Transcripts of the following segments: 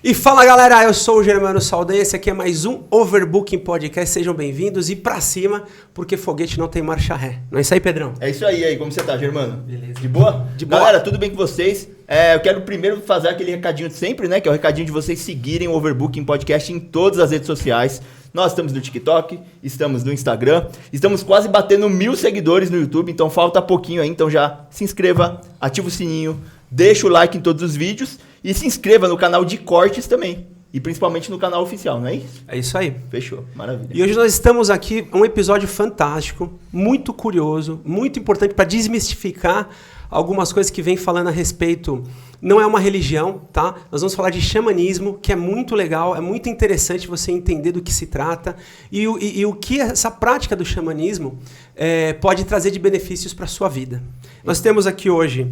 E fala galera, eu sou o Germano Saldanha, esse aqui é mais um Overbooking Podcast, sejam bem-vindos e pra cima, porque foguete não tem marcha ré. Não é isso aí, Pedrão? É isso aí, como você tá, Germano? Beleza. De boa? De boa. Galera, tudo bem com vocês? Eu quero primeiro fazer aquele recadinho de sempre, né? Que é o recadinho de vocês seguirem o Overbooking Podcast em todas as redes sociais. Nós estamos no TikTok, estamos no Instagram, estamos quase batendo 1000 seguidores no YouTube, então falta pouquinho aí, então já se inscreva, ativa o sininho, deixa o like em todos os vídeos e se inscreva no canal de cortes também. E principalmente no canal oficial, não é isso? É isso aí. Fechou, maravilha. E hoje nós estamos aqui, um episódio fantástico, muito curioso, muito importante para desmistificar algumas coisas que vem falando a respeito. Não é uma religião, tá? Nós vamos falar de xamanismo, que é muito legal, é muito interessante você entender do que se trata e o que essa prática do xamanismo pode trazer de benefícios para a sua vida. Nós temos aqui hoje,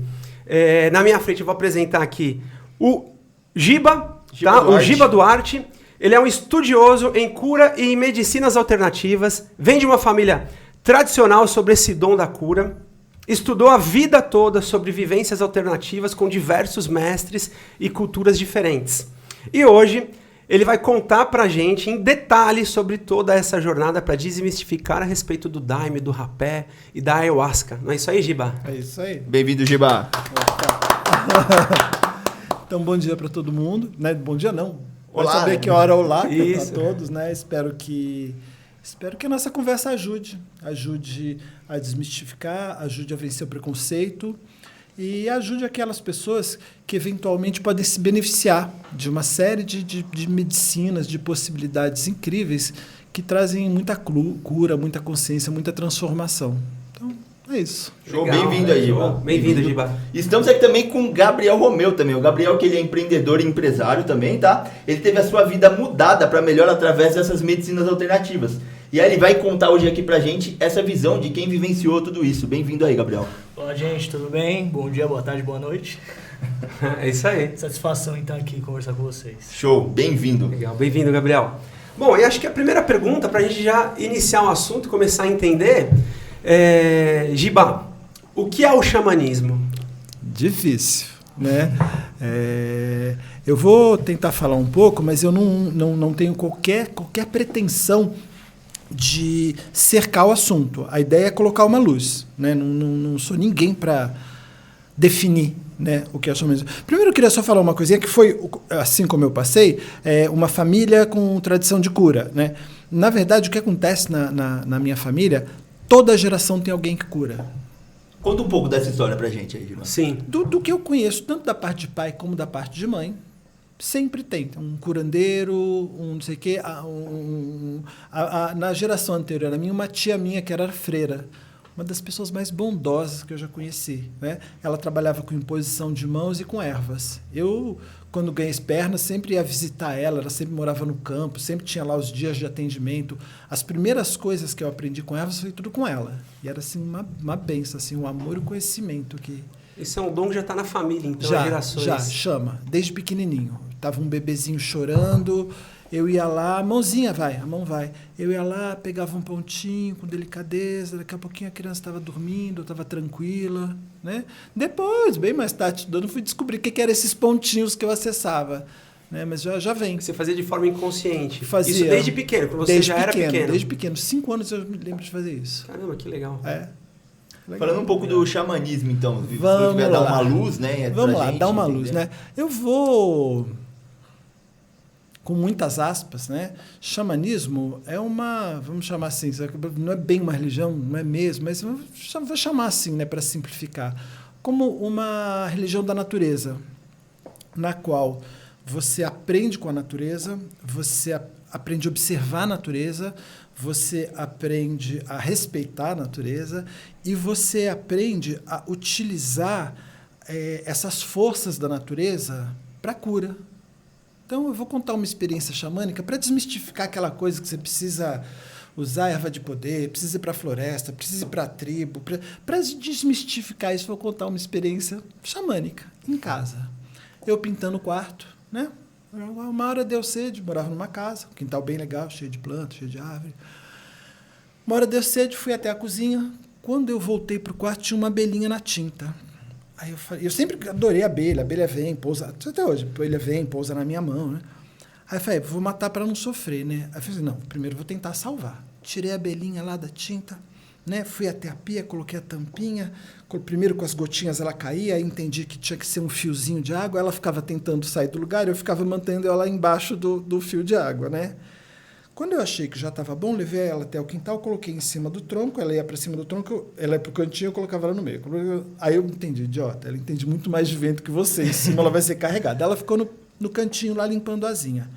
na minha frente, eu vou apresentar aqui o Giba, tá? O Giba Duarte. Ele é um estudioso em cura e em medicinas alternativas, vem de uma família tradicional sobre esse dom da cura. Estudou a vida toda sobre vivências alternativas com diversos mestres e culturas diferentes. E hoje ele vai contar pra gente em detalhes sobre toda essa jornada para desmistificar a respeito do daime, do rapé e da ayahuasca. Não é isso aí, Giba? É isso aí. Bem-vindo, Giba. Então, bom dia para todo mundo. Né? Bom dia não. Olá. Vai saber que hora olá para Isso. todos, né? Espero que a nossa conversa ajude a desmistificar, ajude a vencer o preconceito e ajude aquelas pessoas que eventualmente podem se beneficiar de uma série de medicinas, de possibilidades incríveis que trazem muita cura, muita consciência, muita transformação. Então, é isso. Show, Legal, bem-vindo aí, show. Giba. Bem-vindo, Giba. Estamos aqui também com o Gabriel Romeu também. O Gabriel, que ele é empreendedor e empresário também, tá? Ele teve a sua vida mudada para melhor através dessas medicinas alternativas. E aí ele vai contar hoje aqui pra gente essa visão de quem vivenciou tudo isso. Bem-vindo aí, Gabriel. Olá, gente, tudo bem? Bom dia, boa tarde, boa noite. É isso aí. Satisfação em estar aqui e conversar com vocês. Show, bem-vindo. Legal, bem-vindo, Gabriel. Bom, e acho que a primeira pergunta, para a gente já iniciar o assunto, começar a entender, Giba, o que é o xamanismo? Difícil, né? Eu vou tentar falar um pouco, mas eu não tenho qualquer pretensão de cercar o assunto. A ideia é colocar uma luz, né? Não sou ninguém para definir, né, o que é o xamanismo. Primeiro eu queria só falar uma coisinha que foi, assim como eu passei, uma família com tradição de cura, né? Na verdade, o que acontece na minha família, toda geração tem alguém que cura. Conta um pouco dessa história pra gente aí, Giba. Sim. Do que eu conheço, tanto da parte de pai como da parte de mãe, sempre tem um curandeiro, um não sei o quê. Na geração anterior a mim, uma tia minha que era freira, uma das pessoas mais bondosas que eu já conheci, né? Ela trabalhava com imposição de mãos e com ervas. Eu, quando ganhei pernas, sempre ia visitar ela sempre morava no campo, sempre tinha lá os dias de atendimento. As primeiras coisas que eu aprendi com ervas foi tudo com ela. E era assim uma benção, assim, um amor e um conhecimento que... Isso é um dom que já está na família, então, gerações. Já, chama, desde pequenininho. Tava um bebezinho chorando, eu ia lá, a mãozinha vai, a mão vai. Eu ia lá, pegava um pontinho com delicadeza, daqui a pouquinho a criança estava dormindo, estava tranquila, né? Depois, bem mais tarde, estudando, fui descobrir o que eram esses pontinhos que eu acessava, né? Mas já vem. Você fazia de forma inconsciente. Fazia. Isso desde pequeno, quando você já era pequeno. Desde pequeno, 5 anos eu me lembro de fazer isso. Caramba, que legal. Legal. Falando um pouco do xamanismo, então. Se Vamos você tiver lá. dar uma luz, né? Vamos pra lá, gente dar uma entender. luz, né? Eu vou, com muitas aspas, né? Xamanismo é vamos chamar assim, não é bem uma religião, não é mesmo, mas vou chamar assim, né, para simplificar, como uma religião da natureza, na qual você aprende com a natureza, você aprende a observar a natureza, você aprende a respeitar a natureza e você aprende a utilizar essas forças da natureza para cura. Então, eu vou contar uma experiência xamânica para desmistificar aquela coisa que você precisa usar erva de poder, precisa ir para a floresta, precisa ir para a tribo. Para desmistificar isso, vou contar uma experiência xamânica em casa. Eu pintando o quarto, né? Uma hora deu sede, morava numa casa, um quintal bem legal, cheio de plantas, cheio de árvore. Uma hora deu sede, fui até a cozinha. Quando eu voltei para o quarto, tinha uma abelhinha na tinta. Aí eu sempre adorei a abelha vem, pousa, até hoje, a abelha vem, pousa na minha mão, né? Aí eu falei, vou matar para não sofrer, né? Aí eu falei, não, primeiro vou tentar salvar. Tirei a abelhinha lá da tinta, né? Fui até a pia, coloquei a tampinha, primeiro com as gotinhas ela caía, aí entendi que tinha que ser um fiozinho de água, ela ficava tentando sair do lugar, eu ficava mantendo ela embaixo do fio de água, né? Quando eu achei que já estava bom, levei ela até o quintal, coloquei em cima do tronco, ela ia para cima do tronco, ela ia para o cantinho, eu colocava ela no meio. Aí eu entendi, idiota, ela entende muito mais de vento que você, em cima ela vai ser carregada. Ela ficou no cantinho lá limpando a asinha.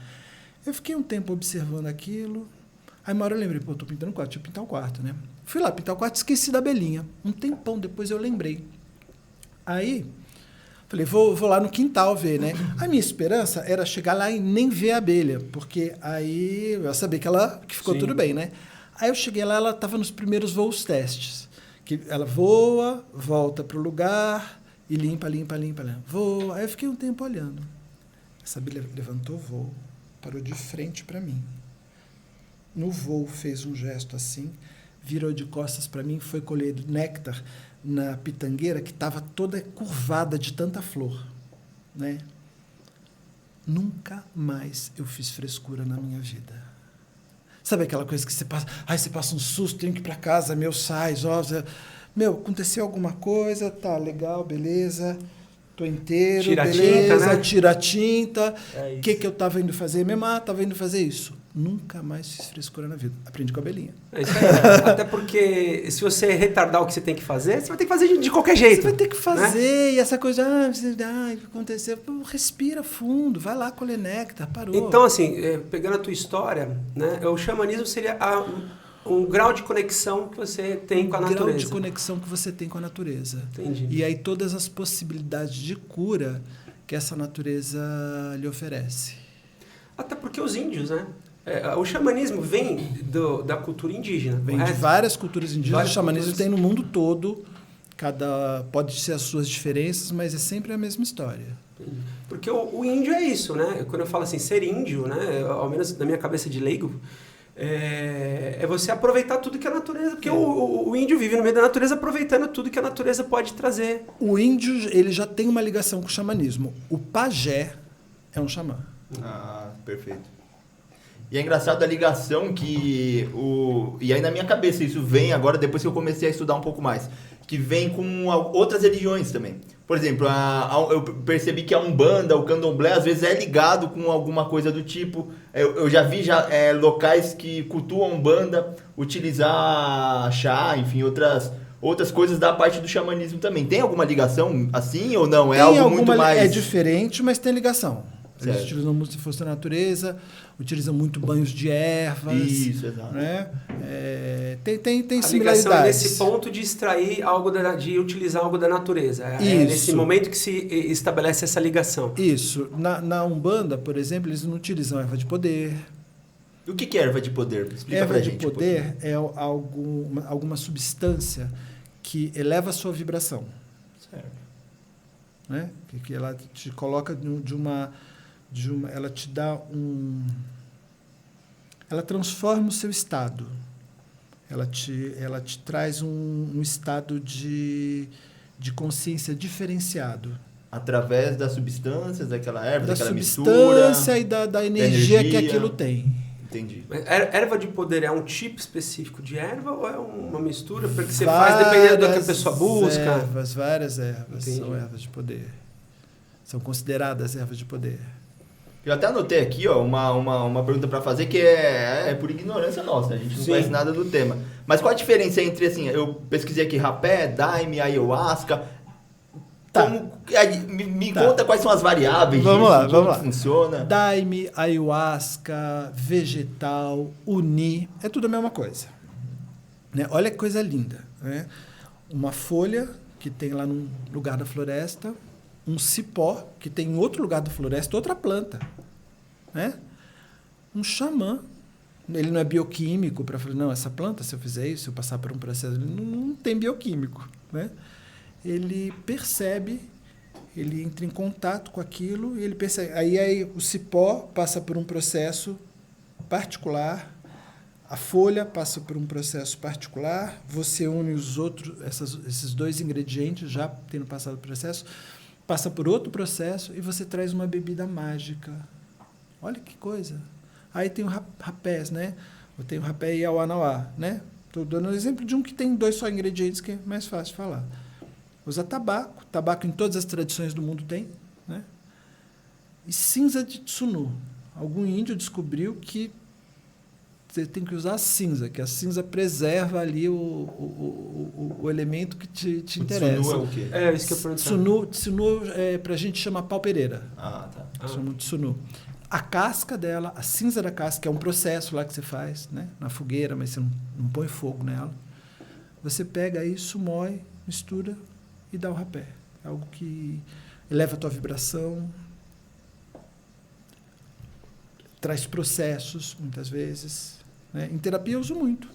Eu fiquei um tempo observando aquilo, aí uma hora eu lembrei, pô, tô pintando o quarto, deixa eu pintar o quarto, né? Fui lá pintar o quarto, esqueci da abelhinha. Um tempão depois eu lembrei. Aí, falei, vou lá no quintal ver, né? A minha esperança era chegar lá e nem ver a abelha, porque aí eu sabia que ficou tudo bem, né? Aí eu cheguei lá, ela estava nos primeiros voos testes. Que ela voa, volta para o lugar e limpa. Voa. Aí eu fiquei um tempo olhando. Essa abelha levantou o voo, parou de frente para mim. No voo fez um gesto assim, virou de costas para mim, foi colher néctar na pitangueira que estava toda curvada de tanta flor, né? Nunca mais eu fiz frescura na minha vida. Sabe aquela coisa que você passa, você passa um susto, tem que ir para casa, sais, aconteceu alguma coisa, tá legal, beleza, tô inteiro, tira beleza, tinta, né? tira a tinta. É O que eu estava indo fazer? Estava indo fazer isso. Nunca mais fiz frescura na vida. Aprendi com a abelhinha. É isso aí. Até porque se você retardar o que você tem que fazer, você vai ter que fazer de qualquer jeito. Você vai ter que fazer. Né? E essa coisa, o que aconteceu? Pô, respira fundo, vai lá colher néctar, parou. Então, assim, pegando a tua história, né, o xamanismo seria um grau de conexão que você tem com a natureza. Grau de conexão que você tem com a natureza. Entendi. E aí todas as possibilidades de cura que essa natureza lhe oferece. Até porque os índios, né? O xamanismo vem da cultura indígena. Vem de correto? várias culturas indígenas. Várias O xamanismo culturas. tem no mundo todo. Pode ser as suas diferenças, mas é sempre a mesma história. Porque o índio é isso, né? Quando eu falo assim, ser índio, né? Ao menos na minha cabeça de leigo, é você aproveitar tudo que a natureza... Porque o índio vive no meio da natureza aproveitando tudo que a natureza pode trazer. O índio ele já tem uma ligação com o xamanismo. O pajé é um xamã. Ah, perfeito. E é engraçado a ligação que e aí na minha cabeça isso vem agora, depois que eu comecei a estudar um pouco mais, que vem com outras religiões também. Por exemplo, eu percebi que a Umbanda, o Candomblé, às vezes é ligado com alguma coisa do tipo. Eu já vi locais que cultuam a Umbanda utilizar chá, enfim, outras coisas da parte do xamanismo também. Tem alguma ligação assim ou não? É algo muito mais... É diferente, mas tem ligação. Eles Certo. utilizam muito força da natureza, utilizam muito banhos de ervas. Isso, exato. Né? Tem A ligação é similaridades. nesse ponto de extrair algo, de utilizar algo da natureza. É Isso. nesse momento que se estabelece essa ligação. Isso. Na Umbanda, por exemplo, eles não utilizam erva de poder. E o que é erva de poder? Explica Erva pra de gente. poder é alguma substância que eleva a sua vibração. Certo. Né? Que ela te coloca ela te dá ela transforma o seu estado. Ela te traz um estado de consciência diferenciado. Através das substâncias, daquela erva, Da daquela substância mistura. e da energia que energia. aquilo tem. Entendi. Mas erva de poder é um tipo específico de erva ou é uma mistura? Porque você faz dependendo do que a pessoa busca. Várias ervas Entendi. são ervas de poder. São consideradas ervas de poder. Eu até anotei aqui, ó, uma pergunta para fazer que é por ignorância nossa, a gente não Sim. conhece nada do tema. Mas qual a diferença entre, assim, eu pesquisei aqui rapé, daime, ayahuasca. Tá. Me conta quais são as variáveis Vamos lá, como vamos que lá. funciona. Daime, ayahuasca, vegetal, uni, é tudo a mesma coisa. Né? Olha que coisa linda. Né? Uma folha que tem lá num lugar da floresta, um cipó que tem em outro lugar da floresta, outra planta. Né? Um xamã, ele não é bioquímico para falar, não, essa planta, se eu fizer isso, se eu passar por um processo, ele não tem bioquímico. Né? Ele percebe, ele entra em contato com aquilo, e ele percebe. Aí o cipó passa por um processo particular, A folha passa por um processo particular, você une esses 2 ingredientes, já tendo passado o processo, passa por outro processo e você traz uma bebida mágica. Olha que coisa. Aí tem o rapés, né? Eu tenho o rapé e a Wanawá, né? Estou dando um exemplo de um que tem 2 só ingredientes, que é mais fácil de falar. Usa tabaco. Tabaco em todas as tradições do mundo tem, né? E cinza de tsunu. Algum índio descobriu que você tem que usar a cinza, que a cinza preserva ali o elemento que te interessa. Tsunu é o quê? É isso que eu perguntei. Tsunu pra gente chama pau-pereira. Ah, tá. Chama de tsunu. A casca dela, a cinza da casca, que é um processo lá que você faz, né? Na fogueira, mas você não põe fogo nela. Você pega isso, moe, mistura e dá o rapé. É algo que eleva a tua vibração, traz processos, muitas vezes. Né? Em terapia eu uso muito.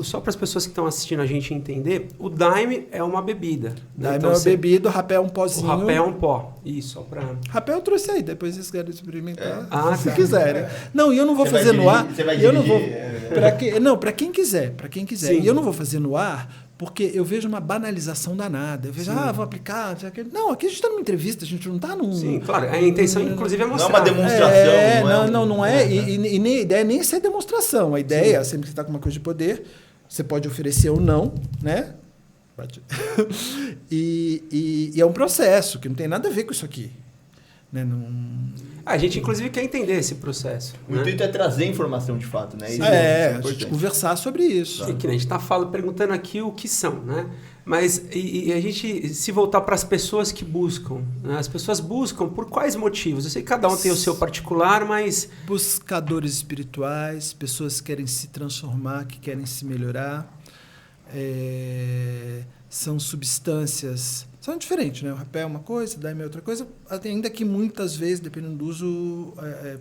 Só para as pessoas que estão assistindo a gente entender, o Daime é uma bebida. Daime então, é uma bebida, o rapé é um pozinho. O rapé é um pó. Isso, só para... Rapé eu trouxe aí, depois vocês querem experimentar, se tá. quiserem. Não, e eu não vou Você fazer vai no ar. dirigir, você vai eu não vou. dirigir, Para quem quiser. Sim. E eu não vou fazer no ar, porque eu vejo uma banalização danada. Eu vejo, vou aplicar. Não, aqui a gente está numa entrevista, a gente não está num. Sim, claro. A intenção, inclusive, é mostrar. Não é uma demonstração. Não é. E nem a ideia é nem ser demonstração. A ideia, sempre que você está com uma coisa de poder, você pode oferecer ou não, né? e é um processo que não tem nada a ver com isso aqui. Né? A gente, inclusive, quer entender esse processo. O intuito é trazer informação de fato, né? Isso a gente conversar sobre isso. E que a gente está perguntando aqui o que são, né? Mas e a gente se voltar para as pessoas que buscam, né? As pessoas buscam por quais motivos? Eu sei que cada um tem o seu particular, mas... Buscadores espirituais, pessoas que querem se transformar, que querem se melhorar. São substâncias... São diferentes, né? O rapé é uma coisa, o daime é outra coisa, ainda que muitas vezes, dependendo do uso,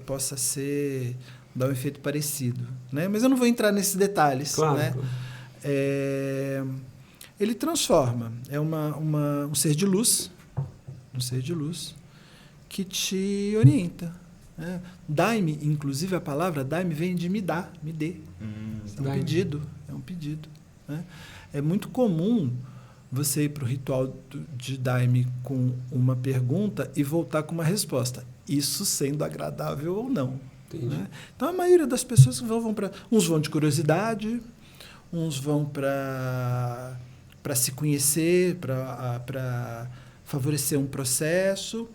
possa dar um efeito parecido. Né? Mas eu não vou entrar nesses detalhes. Claro. Né? Ele transforma. É um ser de luz, que te orienta. Né? Daime, inclusive a palavra daime vem de me dá, me dê. É um pedido. Né? É muito comum você ir para o ritual de daime com uma pergunta e voltar com uma resposta. Isso sendo agradável ou não. Né? Então, a maioria das pessoas vão para... Uns vão de curiosidade, uns vão para se conhecer, para favorecer um processo.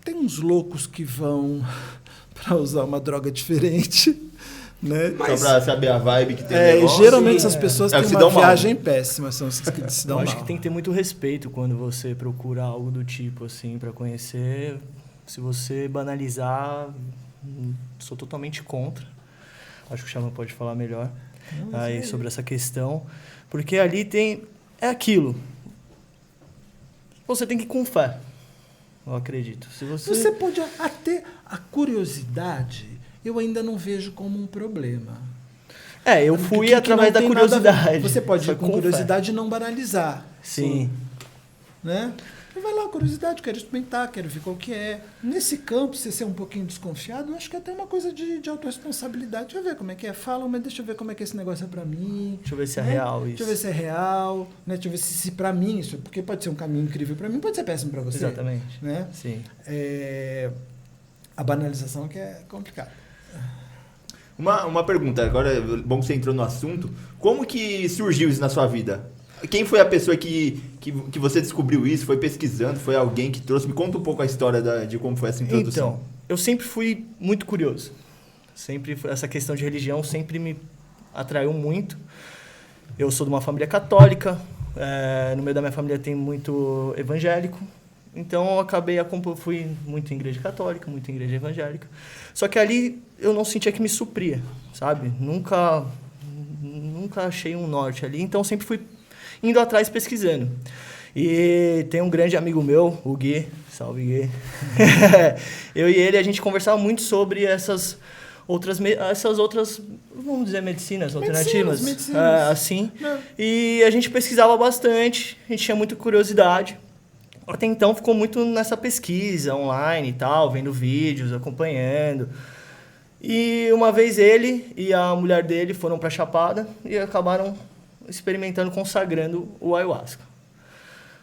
Tem uns loucos que vão para usar uma droga diferente. Né? Só para saber a vibe que tem. Geralmente essas pessoas têm uma viagem péssima, são essas que se dão mal. Eu acho que tem que ter muito respeito quando você procura algo do tipo, assim, para conhecer. Se você banalizar, sou totalmente contra. Acho que o Xamã pode falar melhor sobre essa questão. Porque ali é aquilo. Você tem que ir com fé, eu acredito. Você pode até... A curiosidade... eu ainda não vejo como um problema. Eu fui através da curiosidade. Você pode ir com curiosidade e não banalizar. Sim. Né? Vai lá, curiosidade, quero experimentar, quero ver qual que é. Nesse campo, se você ser um pouquinho desconfiado, eu acho que é até uma coisa de autorresponsabilidade. Deixa eu ver como é que é. Fala, mas deixa eu ver como é que esse negócio é pra mim. Deixa eu ver se é real isso. Deixa eu ver se é real. Né? Deixa eu ver se pra mim isso... Porque pode ser um caminho incrível pra mim, pode ser péssimo pra você. Exatamente. Né? Sim. A banalização que é complicada. Uma pergunta, agora, bom que você entrou no assunto. Como que surgiu isso na sua vida? Quem foi a pessoa que você descobriu isso? Foi pesquisando? Foi alguém que trouxe? Me conta um pouco a história de como foi essa introdução. Então, eu sempre fui muito curioso. Essa questão de religião sempre me atraiu muito. Eu sou de uma família católica. No meio da minha família tem muito evangélico. Então, eu fui muito em igreja católica, muito em igreja evangélica. Só que ali eu não sentia que me supria, sabe? Nunca achei um norte ali. Então, sempre fui indo atrás pesquisando. E tem um grande amigo meu, o Gui, salve Gui. Eu e ele, a gente conversava muito sobre essas outras, vamos dizer, medicinas alternativas. Medicinas. Assim. E a gente pesquisava bastante, a gente tinha muita curiosidade. Até então ficou muito nessa pesquisa online e tal, vendo vídeos, acompanhando. E uma vez ele e a mulher dele foram pra Chapada e acabaram experimentando, consagrando o ayahuasca.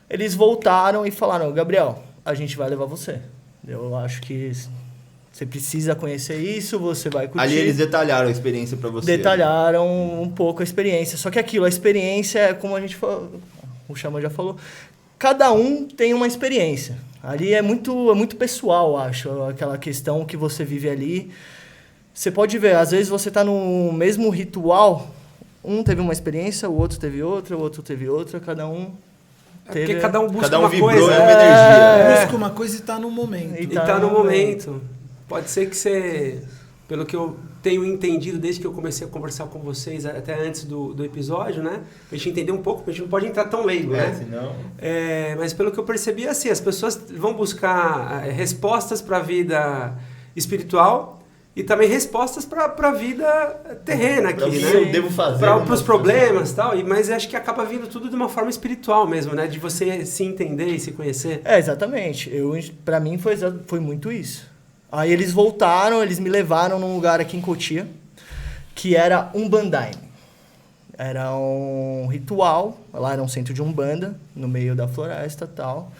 Eles voltaram e falaram, Gabriel, a gente vai levar você. Eu acho que você precisa conhecer isso, você vai curtir. Ali eles detalharam a experiência pra você. Detalharam um pouco a experiência. Só que aquilo, a experiência é como a gente falou, o Xamã já falou, cada um tem uma experiência. Ali é muito pessoal, acho, aquela questão que você vive ali. Você pode ver, às vezes você está no mesmo ritual, um teve uma experiência, o outro teve outra, cada um teve... Porque cada um busca Cada um uma vibrou coisa. em uma energia. Busca uma coisa e está no momento. E tá no momento. Pode ser que você, pelo que eu tenho entendido desde que eu comecei a conversar com vocês, até antes do episódio, né? Pra gente entender um pouco, a gente não pode entrar tão leigo, né? Senão... Mas pelo que eu percebi, assim, as pessoas vão buscar respostas para a vida espiritual e também respostas para a vida terrena aqui, Pra o que né? eu devo fazer. Para os problemas e tal, mas acho que acaba vindo tudo de uma forma espiritual mesmo, né? De você se entender e se conhecer. Exatamente. Pra mim foi muito isso. Aí eles voltaram, eles me levaram num lugar aqui em Cotia, que era Umbandaime. Era um ritual, lá era um centro de Umbanda, no meio da floresta e tal.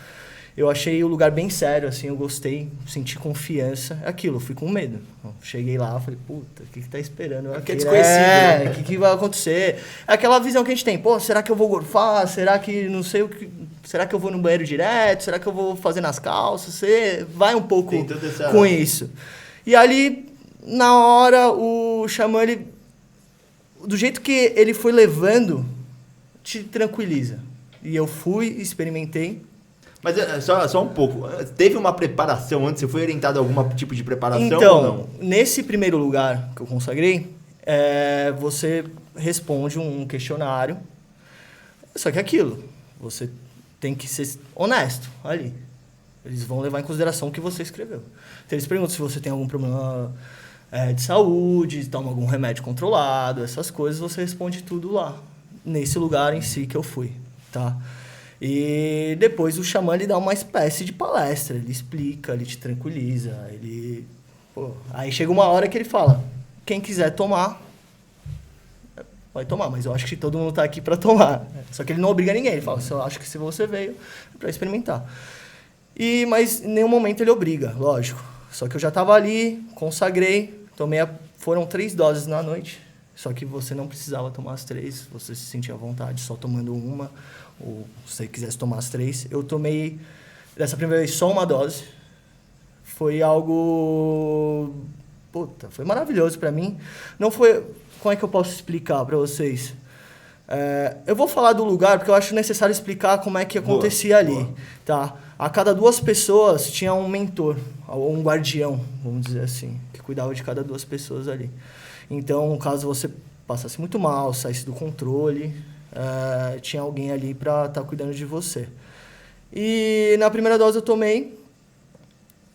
Eu achei o lugar bem sério, assim, eu gostei, senti confiança. Aquilo, eu fui com medo. Cheguei lá, falei, puta, o que tá esperando? Porque é desconhecido. O que vai acontecer? É aquela visão que a gente tem, pô, será que eu vou gorfar? Será que não sei o que... Será que eu vou no banheiro direto? Será que eu vou fazer nas calças? Você vai um pouco com isso. E ali, na hora, o Xamã, ele... Do jeito que ele foi levando, te tranquiliza. E eu fui, experimentei. Mas só um pouco. Teve uma preparação antes? Você foi orientado a algum tipo de preparação então, ou não? Nesse primeiro lugar que eu consagrei, você responde um questionário. Só que é aquilo, você tem que ser honesto ali. Eles vão levar em consideração o que você escreveu. Então, eles perguntam se você tem algum problema de saúde, toma algum remédio controlado, essas coisas, você responde tudo lá. Nesse lugar em si que eu fui, tá? E depois o Xamã, ele dá uma espécie de palestra, ele explica, ele te tranquiliza, ele... Aí chega uma hora que ele fala, quem quiser tomar, vai tomar, mas eu acho que todo mundo tá aqui para tomar. Só que ele não obriga ninguém, ele fala, eu acho que se você veio é para experimentar. Mas em nenhum momento ele obriga, lógico. Só que eu já tava ali, consagrei, foram 3 doses na noite, só que você não precisava tomar as 3, você se sentia à vontade só tomando uma, ou se você quisesse tomar as 3. Eu tomei, dessa primeira vez, só uma dose. Foi algo... foi maravilhoso pra mim. Não foi... Como é que eu posso explicar pra vocês? Eu vou falar do lugar, porque eu acho necessário explicar como é que acontecia ali. Tá? A cada 2 pessoas tinha um mentor, ou um guardião, vamos dizer assim, que cuidava de cada 2 pessoas ali. Então, caso você passasse muito mal, saísse do controle... tinha alguém ali para estar cuidando de você. E na primeira dose eu tomei,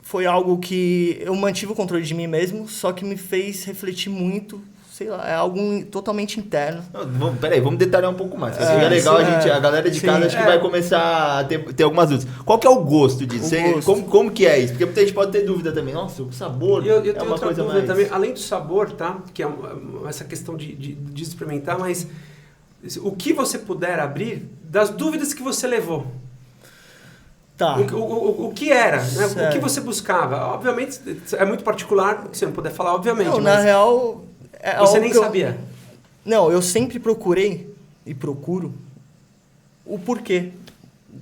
foi algo que eu mantive o controle de mim mesmo, só que me fez refletir muito, sei lá, é algo totalmente interno. Peraí, vamos detalhar um pouco mais. Seria legal a galera de casa acho que vai começar a ter algumas dúvidas. Qual que é o gosto disso? Como que é isso? Porque muita gente pode ter dúvida também. Nossa, o sabor eu é tenho uma coisa mais... também, além do sabor, tá? Que é essa questão de experimentar, mas o que você puder abrir das dúvidas que você levou. Tá. O que era, né? O que você buscava. Obviamente, é muito particular, que você não puder falar, obviamente. Não, mas na real... você nem sabia. Não, eu sempre procurei e procuro o porquê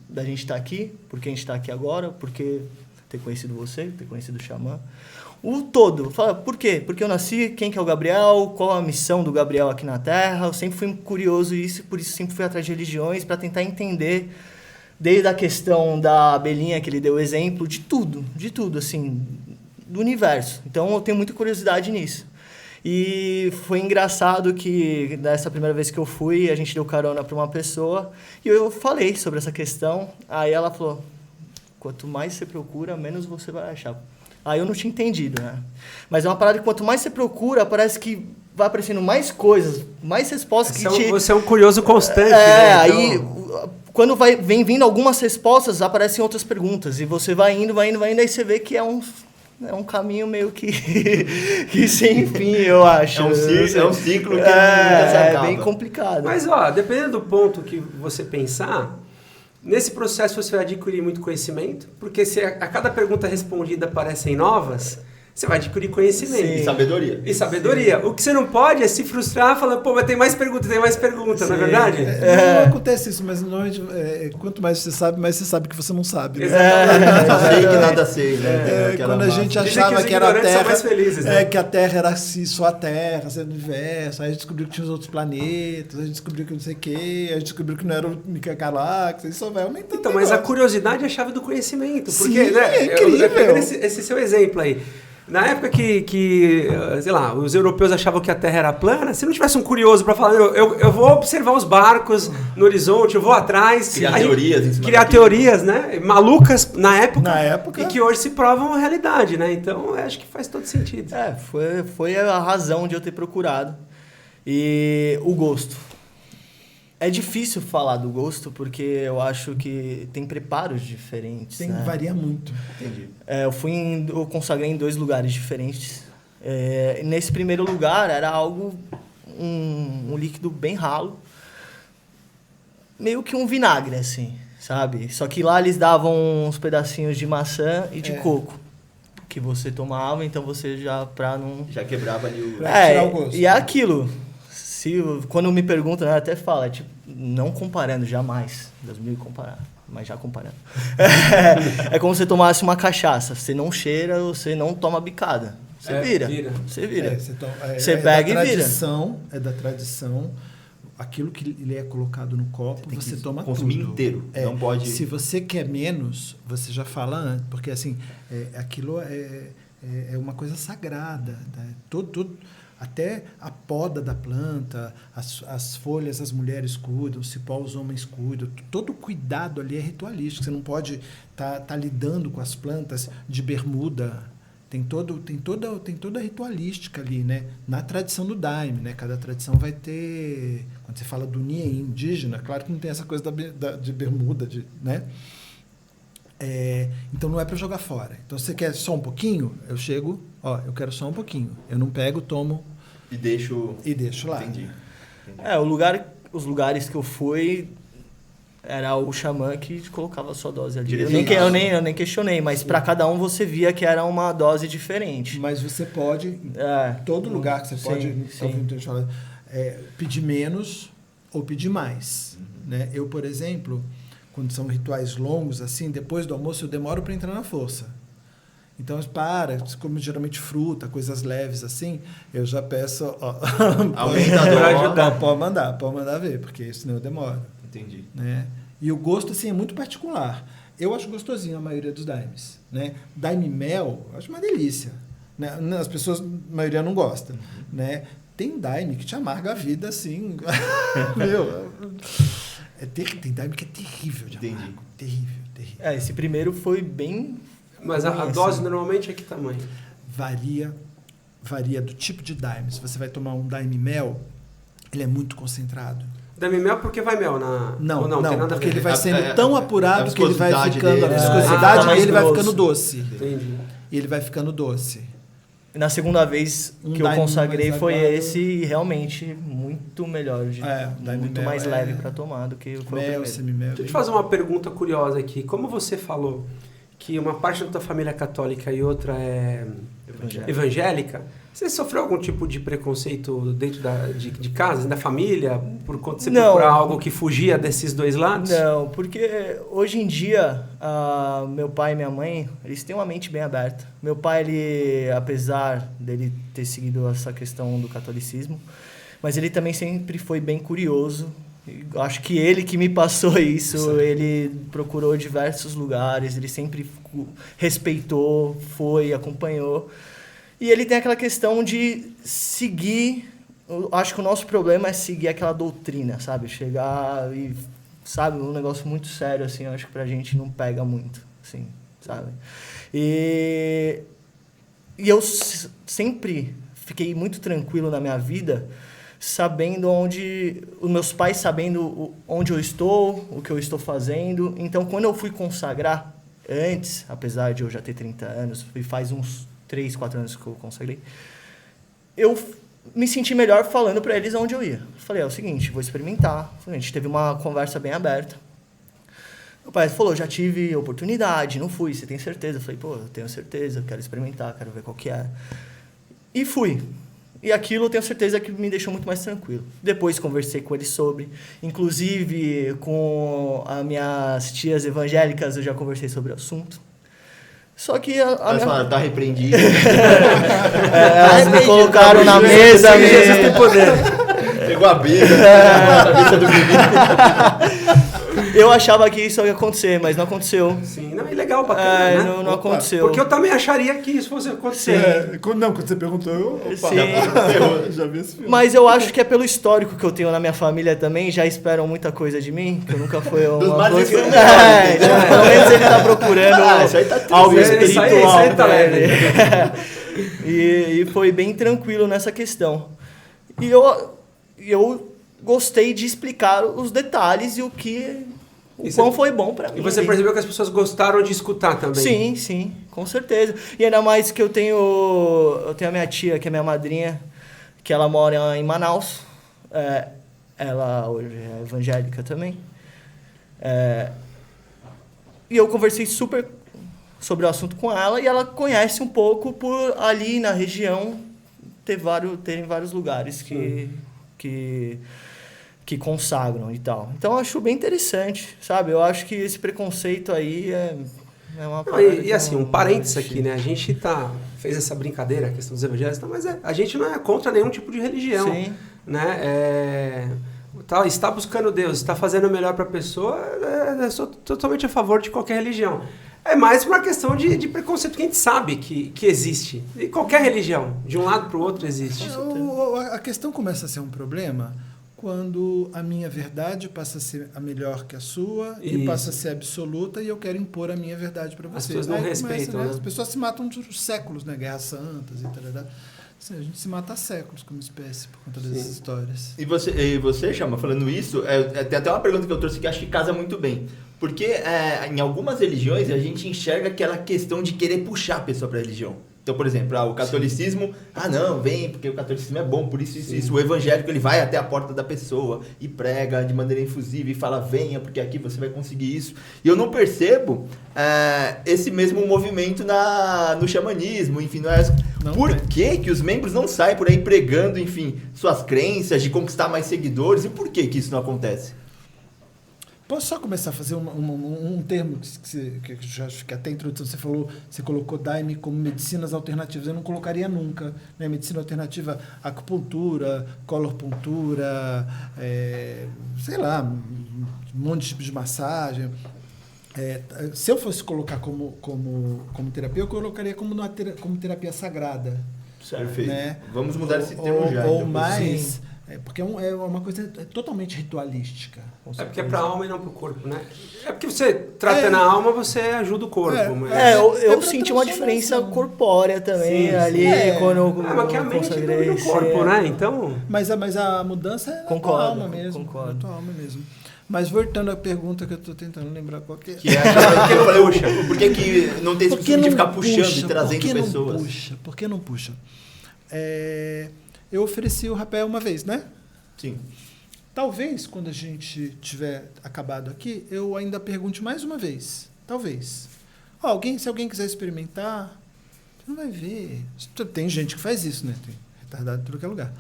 da gente estar aqui, por que a gente está aqui agora, por que ter conhecido você, ter conhecido o Xamã. O todo. Fala, por quê? Porque eu nasci, quem que é o Gabriel, qual a missão do Gabriel aqui na Terra. Eu sempre fui curioso isso, por isso sempre fui atrás de religiões, para tentar entender, desde a questão da abelhinha que ele deu exemplo, de tudo, assim, do universo. Então eu tenho muita curiosidade nisso. E foi engraçado que, dessa primeira vez que eu fui, a gente deu carona para uma pessoa, e eu falei sobre essa questão, aí ela falou, quanto mais você procura, menos você vai achar. Aí eu não tinha entendido, né? Mas é uma parada que quanto mais você procura, parece que vai aparecendo mais coisas, mais respostas que Você é um curioso constante, né? Aí, quando vem vindo algumas respostas, aparecem outras perguntas. E você vai indo, aí você vê que é um é um caminho meio que, que sem fim, eu acho. É um ciclo que nunca se acaba. É bem complicado. Mas, ó, dependendo do ponto que você pensar, nesse processo você vai adquirir muito conhecimento, porque se a cada pergunta respondida aparecem novas, você vai adquirir conhecimento. E sabedoria. E sabedoria. Sim. O que você não pode é se frustrar falando, pô, mas tem mais pergunta, não é verdade? Não acontece isso, mas normalmente, quanto mais você sabe que você não sabe. Né? Sei que nada sei, né? Quando a gente achava que era a Terra, mais felizes, né? Que a Terra era assim, só a Terra, sendo o universo, aí a gente descobriu que tinha os outros planetas, a gente descobriu que não sei o quê, a gente descobriu que não era a galáxia, isso só vai aumentando. Então, mas a curiosidade é a chave do conhecimento. Porque, sim, né, é incrível. Pegando esse seu exemplo aí, na época que, sei lá, os europeus achavam que a Terra era plana, se não tivesse um curioso para falar, eu vou observar os barcos no horizonte, eu vou atrás. Criar teorias, né? Malucas na época. E que hoje se provam a realidade, né? Então, acho que faz todo sentido. Foi a razão de eu ter procurado. E o gosto. É difícil falar do gosto, porque eu acho que tem preparos diferentes. Varia muito. Entendi. Eu consagrei em 2 lugares diferentes. Nesse primeiro lugar era algo, um líquido bem ralo, meio que um vinagre, assim, sabe? Só que lá eles davam uns pedacinhos de maçã e de coco, que você tomava, então você já Já quebrava ali o... Pra tirar o gosto. E é aquilo. Quando me perguntam, eu até falo, tipo, não comparando, jamais. Deus me comparar, mas já comparando. É como se você tomasse uma cachaça. Você não cheira, você não toma bicada. Você vira. Você vira. Você pega e vira. É da tradição. Aquilo que ele é colocado no copo, você toma consumir tudo. Inteiro. Não pode... Se você quer menos, você já fala antes. Porque, assim, aquilo é uma coisa sagrada. Né? Até a poda da planta, as folhas as mulheres cuidam, o cipó os homens cuidam. Todo o cuidado ali é ritualístico. Você não pode tá lidando com as plantas de bermuda. Tem toda a ritualística ali, né? Na tradição do Daime, né? Cada tradição vai ter... Quando você fala do Nie indígena, claro que não tem essa coisa de bermuda, né? Então não é para jogar fora. Então você quer só um pouquinho? Eu chego, eu quero só um pouquinho. Eu não pego, tomo... E deixo lá. Entendi. Os lugares que eu fui, era o xamã que colocava a sua dose ali. Eu nem questionei, mas para cada um você via que era uma dose diferente. Mas você pode, todo lugar que você pode pedir menos ou pedir mais. Né? Eu, por exemplo, quando são rituais longos, assim, depois do almoço eu demoro para entrar na força. Então, como geralmente fruta, coisas leves assim, eu já peço... Aumentador ajudar. Pode mandar ver, porque senão eu demoro. Entendi. Né? E o gosto, assim, é muito particular. Eu acho gostosinho a maioria dos daimes. Né? Daime mel, eu acho uma delícia. Né? As pessoas, a maioria não gosta. Né? Tem daime que te amarga a vida, assim... Tem daime que é terrível de amargo. Terrível. Esse primeiro foi bem... Mas a dose normalmente é que tamanho? Varia do tipo de daime. Se você vai tomar um daime mel, ele é muito concentrado. Daime mel porque vai mel na... Não, tem nada porque a ver. ele vai sendo tão apurado que ele vai ficando... A dele, viscosidade mais dele vai grosso. ficando doce. Entendi. E ele vai ficando doce. E na segunda vez que eu daime consagrei mais foi aguado. esse, e realmente muito melhor, daime muito mel mais leve para tomar do que foi o primeiro. Semimel. Deixa eu te fazer uma pergunta curiosa aqui. Como você falou que uma parte da tua família é católica e outra é evangélica, você sofreu algum tipo de preconceito dentro de casa, da família, por conta de você procurar algo que fugia desses dois lados? Não, porque hoje em dia, meu pai e minha mãe, eles têm uma mente bem aberta. Meu pai, ele, apesar dele ter seguido essa questão do catolicismo, mas ele também sempre foi bem curioso. Eu acho que ele que me passou isso, ele procurou diversos lugares, ele sempre respeitou, acompanhou. E ele tem aquela questão de seguir, eu acho que o nosso problema é seguir aquela doutrina, sabe? Chegar e, sabe, um negócio muito sério, assim, eu acho que pra gente não pega muito, assim, sabe? E eu sempre fiquei muito tranquilo na minha vida, sabendo os meus pais sabendo onde eu estou, o que eu estou fazendo. Então, quando eu fui consagrar, antes, apesar de eu já ter 30 anos, faz uns 3, 4 anos que eu consagrei, eu me senti melhor falando para eles aonde eu ia. Falei, é o seguinte, vou experimentar. A gente teve uma conversa bem aberta. Meu pai falou, já tive oportunidade, não fui, você tem certeza? Eu falei, pô, eu tenho certeza, quero experimentar, quero ver qual que é. E fui. E aquilo eu tenho certeza que me deixou muito mais tranquilo. Depois conversei com ele sobre, inclusive com as minhas tias evangélicas eu já conversei sobre o assunto. Só que Elas falaram, tá repreendido. elas me colocaram na mesa. Jesus tem poder. Pegou a Bíblia, a cabeça do bebê. Eu achava que isso ia acontecer, mas não aconteceu. Sim, não, é legal, bacana, né? Não aconteceu. Porque eu também acharia que isso fosse acontecer. Quando você perguntou, eu Sim. já vi esse filme. Mas eu acho que é pelo histórico que eu tenho na minha família também, já esperam muita coisa de mim, que eu nunca fui Dos uma mais coisa... escandalosos. Então, pelo menos ele tá procurando Isso aí tá triste. algo Isso aí espiritual tá pra leve. ele. E foi bem tranquilo nessa questão. E eu gostei de explicar os detalhes e o quão foi bom pra mim. E você percebeu que as pessoas gostaram de escutar também? Sim, com certeza. E ainda mais que eu tenho a minha tia, que é minha madrinha, que ela mora em Manaus. Ela hoje é evangélica também. E eu conversei super sobre o assunto com ela e ela conhece um pouco por ali na região terem vários lugares que consagram e tal. Então, eu acho bem interessante, sabe? Eu acho que esse preconceito aí é uma Não, e assim, um parênteses aqui, né? A gente fez essa brincadeira, a questão dos evangélicos, mas a gente não é contra nenhum tipo de religião. Sim. Né? Está buscando Deus, está fazendo o melhor para a pessoa, sou totalmente a favor de qualquer religião. É mais uma questão de preconceito que a gente sabe que existe. E qualquer religião, de um lado para o outro, existe. A questão começa a ser um problema quando a minha verdade passa a ser a melhor que a sua e passa a ser absoluta e eu quero impor a minha verdade para você. As pessoas não respeitam, né? As pessoas se matam por séculos, né? Guerras santas e tal. Assim, a gente se mata há séculos como espécie por conta dessas histórias. E você, Chama, falando isso, tem até uma pergunta que eu trouxe que acho que casa muito bem. Porque em algumas religiões a gente enxerga aquela questão de querer puxar a pessoa para a religião. Então, por exemplo, o catolicismo, não, vem, porque o catolicismo é bom, por isso, isso. O evangélico, ele vai até a porta da pessoa e prega de maneira infusiva e fala, venha, porque aqui você vai conseguir isso. E eu não percebo esse mesmo movimento no xamanismo, enfim, por que os membros não saem por aí pregando, enfim, suas crenças, de conquistar mais seguidores, e por que isso não acontece? Posso só começar a fazer um termo que já acho que até a introdução você colocou Daime como medicinas alternativas. Eu não colocaria nunca, né? Medicina alternativa, acupuntura, colorpuntura, sei lá, um monte de tipos de massagem. Se eu fosse colocar como terapia, eu colocaria como terapia sagrada. Perfeito. Né? Vamos mudar esse termo já. Ou então, mais... porque é uma coisa totalmente ritualística. É porque é para a alma e não para o corpo, né? É porque você tratando a alma, você ajuda o corpo. Eu senti uma diferença corpórea também ali quando eu mas que a mente domina o corpo, né? Então... Mas a mudança é a tua alma mesmo. Concordo. É a tua alma mesmo. Mas voltando à pergunta que eu estou tentando lembrar qual que é. Que é aquela que eu falei, por que não tem esse costume de ficar puxando e trazendo pessoas? Por que não puxa? Eu ofereci o rapé uma vez, né? Sim. Talvez, quando a gente tiver acabado aqui, eu ainda pergunte mais uma vez. Talvez. Se alguém quiser experimentar, você não vai ver. Tem gente que faz isso, né? Tem retardado em todo que é lugar.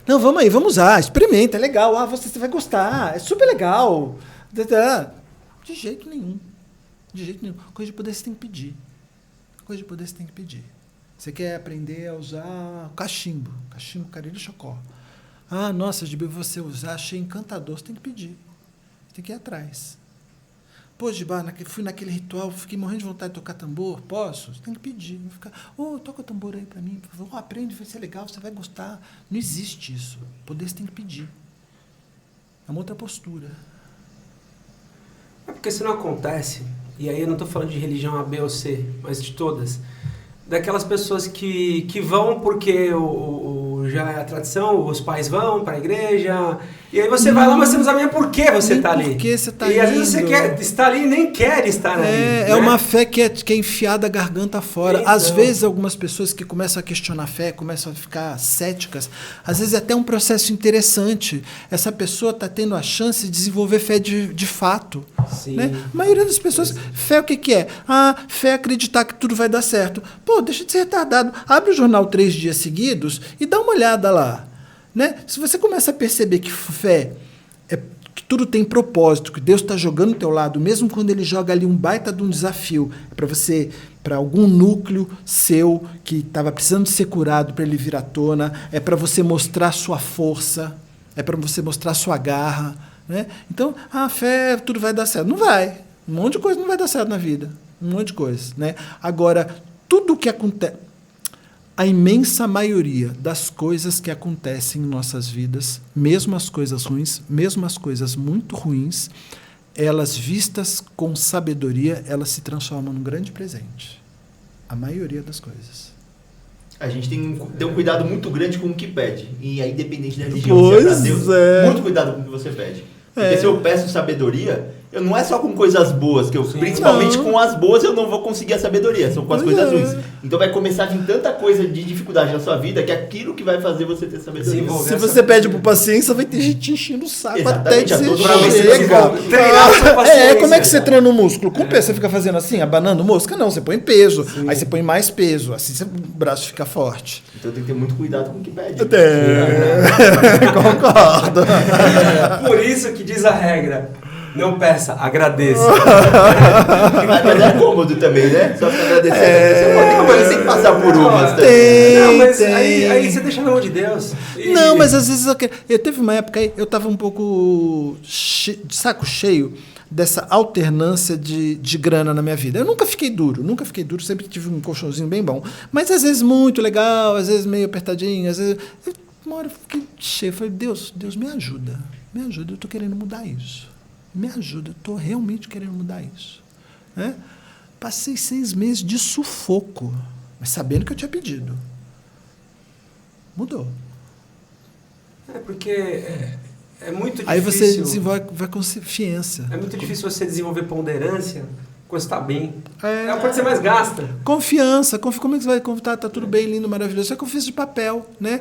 Não, vamos aí, vamos usar. Experimenta, é legal. Você vai gostar. É super legal. De jeito nenhum. Coisa de poder você tem que pedir. Você quer aprender a usar cachimbo Cariri Chocó. Nossa, Giba, você usar, achei encantador. Você tem que pedir. Você tem que ir atrás. Pô, Giba, fui naquele ritual, fiquei morrendo de vontade de tocar tambor. Posso? Você tem que pedir. Não ficar, toca o tambor aí pra mim, por favor. Aprende, vai ser legal, você vai gostar. Não existe isso. Poder você tem que pedir. É uma outra postura. É porque se não acontece, e aí eu não estou falando de religião A, B ou C, mas de todas, daquelas pessoas que vão porque o já é a tradição, os pais vão para a igreja, e aí você vai lá, mas você não sabe nem por que você está ali. Por que você está E às vezes você quer estar ali e nem quer estar ali. É uma fé que é enfiada a garganta fora. Então. Às vezes, algumas pessoas que começam a questionar a fé, começam a ficar céticas, às vezes é até um processo interessante. Essa pessoa está tendo a chance de desenvolver fé de fato. Sim. Né? A maioria das pessoas, fé o que é? Fé é acreditar que tudo vai dar certo. Pô, deixa de ser retardado. Abre o jornal 3 dias seguidos e dá uma olhada lá. Né? Se você começa a perceber que fé é que tudo tem propósito, que Deus está jogando do teu lado, mesmo quando Ele joga ali um baita de um desafio, para algum núcleo seu que estava precisando ser curado para ele vir à tona, é para você mostrar sua força, é para você mostrar sua garra. Né? Então, a fé, tudo vai dar certo. Não vai. Um monte de coisa não vai dar certo na vida. Um monte de coisa. Né? Agora, tudo o que acontece... A imensa maioria das coisas que acontecem em nossas vidas, mesmo as coisas ruins, mesmo as coisas muito ruins, elas vistas com sabedoria, elas se transformam num grande presente. A maioria das coisas. A gente tem que ter um cuidado muito grande com o que pede. E aí, independente da religião, se é pra Deus, muito cuidado com o que você pede. Porque se eu peço sabedoria, não é só com coisas boas, que eu, principalmente com as boas eu não vou conseguir a sabedoria, são com as coisas ruins. Então vai começar a vir tanta coisa de dificuldade na sua vida que é aquilo que vai fazer você ter sabedoria. Se você pede por paciência, vai ter gente enchendo o saco. Exatamente, até dizer chega. Treinar a sua paciência. Como é que você treina o músculo? Com peso, você fica fazendo assim, abanando mosca? Não, você põe peso. Sim. Aí você põe mais peso, assim o braço fica forte. Então tem que ter muito cuidado com o que pede. Concordo. Por isso que diz a regra: não peça, agradeça. Mas é cômodo também, né? Só pra agradecer. Mas tem que passar por umas também. Não, mas aí você deixa na mão de Deus. Não, mas às vezes eu teve uma época aí, eu estava um pouco de saco cheio dessa alternância de grana na minha vida. Eu nunca fiquei duro, sempre tive um colchãozinho bem bom. Mas às vezes muito legal, às vezes meio apertadinho, às vezes... Uma hora eu fiquei cheio, falei, Deus me ajuda, eu estou querendo mudar isso. Me ajuda, eu estou realmente querendo mudar isso. Né? Passei 6 meses de sufoco, mas sabendo que eu tinha pedido. Mudou. Porque é muito difícil... Aí você desenvolve vai confiança. É muito difícil você desenvolver ponderância quando você está bem. É o que você mais gasta. Confiança. Como é que você vai confiar? Tá tudo bem, lindo, maravilhoso. Isso é confiança de papel, né?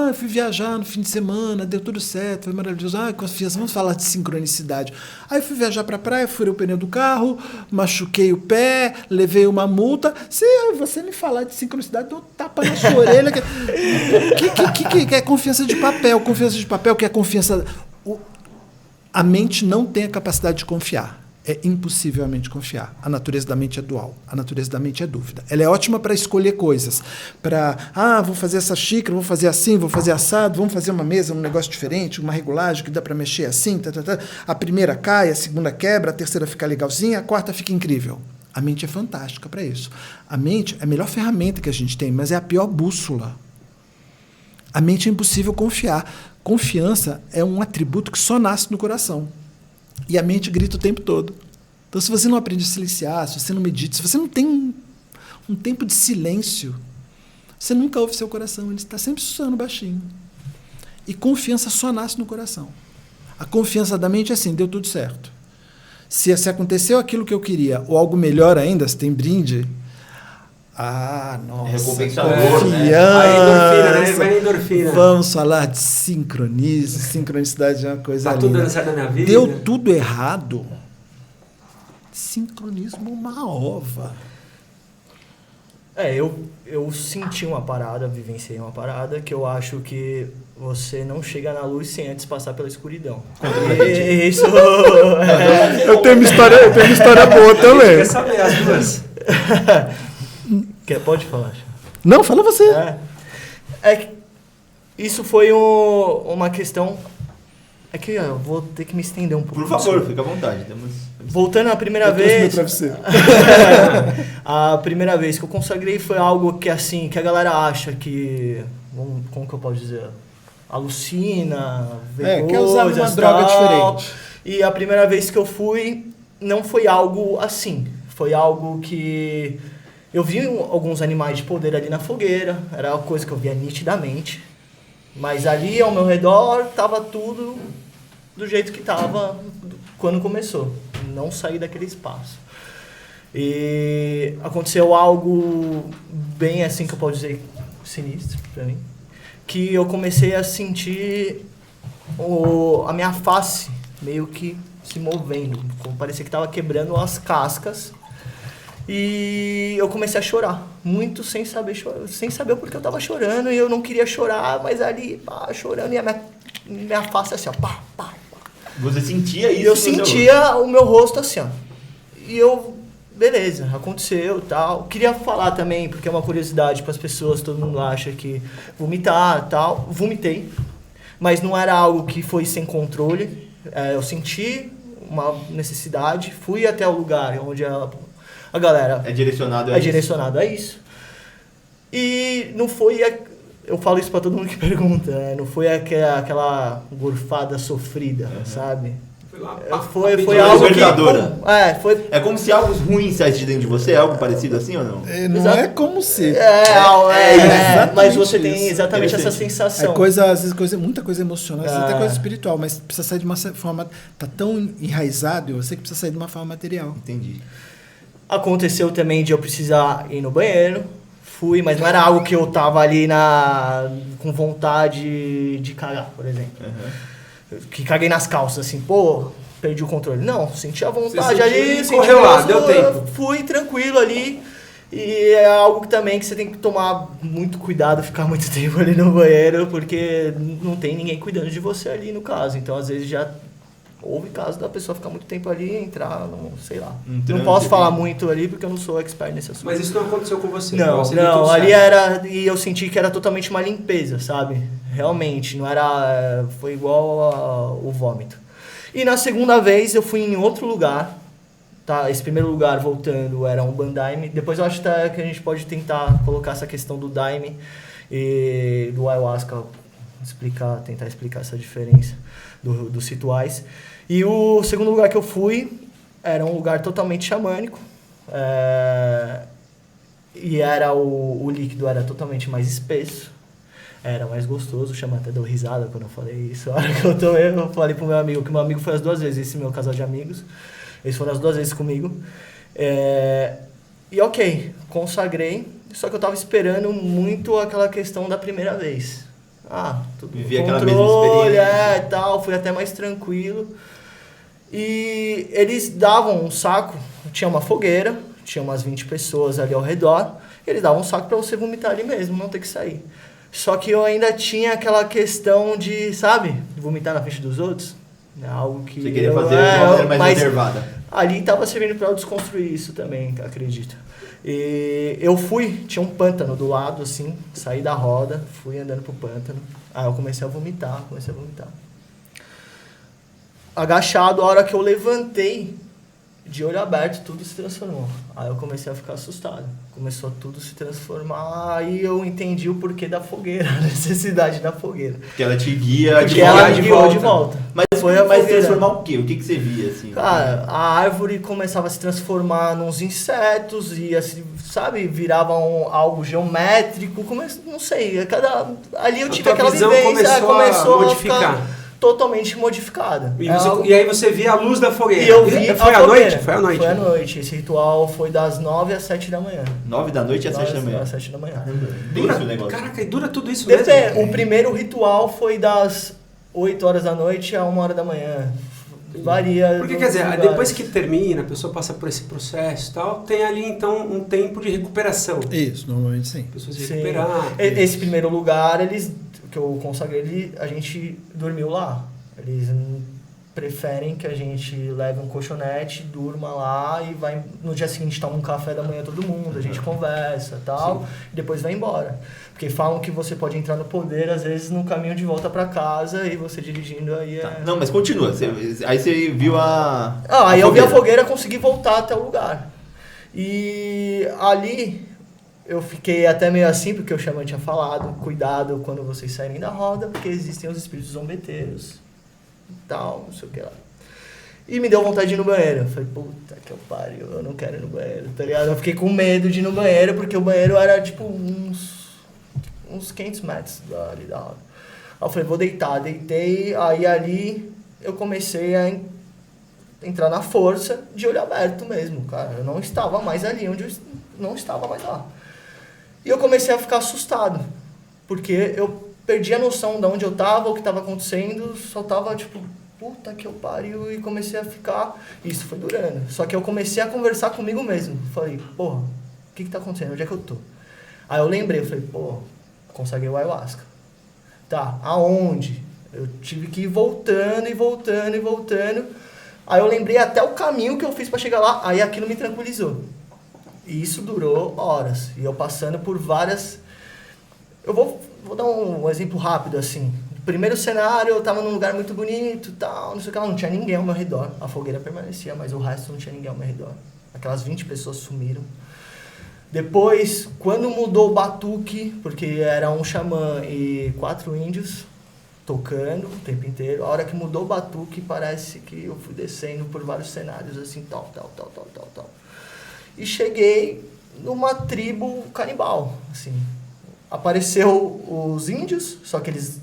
Eu fui viajar no fim de semana, deu tudo certo, foi maravilhoso. Confiança. Vamos falar de sincronicidade. Aí fui viajar para a praia, furei o pneu do carro, machuquei o pé, levei uma multa. Se você me falar de sincronicidade, dou tapa na sua orelha. Que é confiança de papel? Confiança de papel que é confiança... A mente não tem a capacidade de confiar. É impossível a mente confiar. A natureza da mente é dual. A natureza da mente é dúvida. Ela é ótima para escolher coisas. Vou fazer essa xícara, vou fazer assim, vou fazer assado, vamos fazer uma mesa, um negócio diferente, uma regulagem que dá para mexer assim. A primeira cai, a segunda quebra, a terceira fica legalzinha, a quarta fica incrível. A mente é fantástica para isso. A mente é a melhor ferramenta que a gente tem, mas é a pior bússola. A mente é impossível confiar. Confiança é um atributo que só nasce no coração. E a mente grita o tempo todo. Então, se você não aprende a silenciar, se você não medita, se você não tem um tempo de silêncio, você nunca ouve seu coração. Ele está sempre sussurrando baixinho. E confiança só nasce no coração. A confiança da mente é assim, deu tudo certo. Se aconteceu aquilo que eu queria, ou algo melhor ainda, se tem brinde... nossa. É recompensador, né? A endorfina, né? Vai endorfina. Vamos falar de sincronicidade é uma coisa linda. Tá tudo dando certo na minha vida. Deu tudo errado. Sincronismo uma ova. Eu senti uma parada, vivenciei uma parada que eu acho que você não chega na luz sem antes passar pela escuridão. Isso. Eu tenho uma história boa também. Quer saber as duas? Pode falar. Não, fala você. Isso foi uma questão... É que eu vou ter que me estender um pouco. Por favor, fica à vontade. Voltando à primeira vez... A primeira vez que eu consagrei foi algo que, assim, que a galera acha que... Como que eu posso dizer? Alucina, vê quer usar uma droga diferente. E a primeira vez que eu fui, não foi algo assim. Foi algo que... Eu vi alguns animais de poder ali na fogueira, era uma coisa que eu via nitidamente. Mas ali ao meu redor tava tudo do jeito que tava quando começou. Não saí daquele espaço. E aconteceu algo bem assim que eu posso dizer sinistro pra mim. Que eu comecei a sentir a minha face meio que se movendo. Parecia que tava quebrando as cascas. E eu comecei a chorar, muito sem saber o porquê eu tava chorando, e eu não queria chorar, mas ali, pá, chorando, e a minha face assim, ó, pá, pá, pá. Você sentia isso? E eu sentia o meu rosto assim, ó. E eu, beleza, aconteceu e tal. Queria falar também, porque é uma curiosidade para as pessoas, todo mundo acha que vomitar e tal. Vomitei, mas não era algo que foi sem controle. Eu senti uma necessidade, fui até o lugar onde a galera é direcionado a isso. E não foi, eu falo isso pra todo mundo que pergunta, né? Não foi aquela gorfada sofrida, sabe? Foi algo que... foi... É como se algo ruim saísse de dentro de você, é algo parecido assim ou não? Não é como se... mas você tem exatamente essa sensação. Às vezes muita coisa emocional, às vezes até coisa espiritual, mas precisa sair de uma forma... Tá tão enraizado, eu sei que precisa sair de uma forma material. Entendi. Aconteceu também de eu precisar ir no banheiro. Fui, mas não era algo que eu tava ali com vontade de cagar, por exemplo. Que caguei nas calças, assim, pô, perdi o controle. Não, senti a vontade ali, correu lá, deu tempo. Fui tranquilo ali. E é algo que também que você tem que tomar muito cuidado, ficar muito tempo ali no banheiro, porque não tem ninguém cuidando de você ali no caso. Então, às vezes, já houve caso da pessoa ficar muito tempo ali e entrar, sei lá. Não posso falar muito ali porque eu não sou expert nesse assunto. Mas isso não aconteceu com você? Não, ali era... E eu senti que era totalmente uma limpeza, sabe? Realmente, não era... Foi igual o vômito. E na segunda vez eu fui em outro lugar, tá? Esse primeiro lugar, voltando, era um Bandaime. Depois eu acho que a gente pode tentar colocar essa questão do Daime e do Ayahuasca, tentar explicar essa diferença dos rituais. E o segundo lugar que eu fui era um lugar totalmente xamânico. E era o líquido era totalmente mais espesso. Era mais gostoso. O xamã até deu risada quando eu falei isso. A hora que eu falei pro meu amigo, que meu amigo foi as 2 vezes, esse meu casal de amigos. Eles foram as 2 vezes comigo. E ok, consagrei. Só que eu tava esperando muito aquela questão da primeira vez. Tudo vivi aquela mesma experiência. E tal, fui até mais tranquilo. E eles davam um saco, tinha uma fogueira, tinha umas 20 pessoas ali ao redor, e eles davam um saco pra você vomitar ali mesmo, não ter que sair. Só que eu ainda tinha aquela questão de, sabe, vomitar na frente dos outros. É algo que você queria fazer de uma maneira mais reservada. Ali tava servindo pra eu desconstruir isso também, acredito. E eu tinha um pântano do lado, assim, saí da roda, fui andando pro pântano. Aí eu comecei a vomitar. Agachado, a hora que eu levantei, de olho aberto, tudo se transformou. Aí eu comecei a ficar assustado. Começou a tudo se transformar, aí eu entendi o porquê da fogueira, a necessidade da fogueira. Porque ela te guia de volta. Mas foi transformar o quê? O que você via, assim? Cara, a árvore começava a se transformar nos insetos, e assim, sabe, virava algo geométrico, não sei, ali eu tive aquela vivência, começou a modificar. Totalmente modificada. E aí você via a luz da fogueira. E eu vi Foi à noite? Foi à noite. Foi à noite. Esse ritual foi das 9 às 7 da manhã. 9 da noite às 7 da manhã? Às 7 da manhã. Caraca, e dura tudo isso mesmo? mesmo? O primeiro ritual foi das 8 horas da noite a 1 hora da manhã. Varia. Porque, quer dizer, depois que termina, a pessoa passa por esse processo e tal, tem ali, então, um tempo de recuperação. Isso, normalmente sim. Pessoas se recuperar. Esse primeiro lugar, que eu consagrei, a gente dormiu lá. Eles preferem que a gente leve um colchonete, durma lá e vai no dia seguinte toma um café da manhã todo mundo, a gente conversa e tal, e depois vai embora. Porque falam que você pode entrar no poder, às vezes, no caminho de volta pra casa e você dirigindo aí Não, mas continua. Aí você viu aí eu vi a fogueira, consegui voltar até o lugar. E ali eu fiquei até meio assim, porque o xamã tinha falado, cuidado quando vocês saírem da roda, porque existem os espíritos zombeteiros e tal, não sei o que lá. E me deu vontade de ir no banheiro. Eu falei, puta que pariu, eu não quero ir no banheiro, tá ligado? Eu fiquei com medo de ir no banheiro, porque o banheiro era tipo uns 500 metros ali da roda. Aí eu falei, vou deitar. Deitei, aí ali eu comecei a entrar na força de olho aberto mesmo, cara. Eu não estava mais ali onde eu não estava mais lá. E eu comecei a ficar assustado, porque eu perdi a noção de onde eu estava, o que estava acontecendo, só tava tipo, puta que eu pariu, e comecei a ficar... Isso foi durando. Só que eu comecei a conversar comigo mesmo. Falei, porra, o que tá acontecendo? Onde é que eu tô? Aí eu lembrei, eu falei, pô, consagrei o ayahuasca. Tá, aonde? Eu tive que ir voltando e voltando e voltando. Aí eu lembrei até o caminho que eu fiz pra chegar lá, aí aquilo me tranquilizou. E isso durou horas. E eu passando por várias... Eu vou dar um exemplo rápido, assim. Primeiro cenário, eu tava num lugar muito bonito, tal, não sei o que lá, não tinha ninguém ao meu redor. A fogueira permanecia, mas o resto não tinha ninguém ao meu redor. Aquelas 20 pessoas sumiram. Depois, quando mudou o batuque, porque era um xamã e 4 índios tocando o tempo inteiro, a hora que mudou o batuque, parece que eu fui descendo por vários cenários, assim, tal. E cheguei numa tribo canibal, assim. Apareceu os índios, só que eles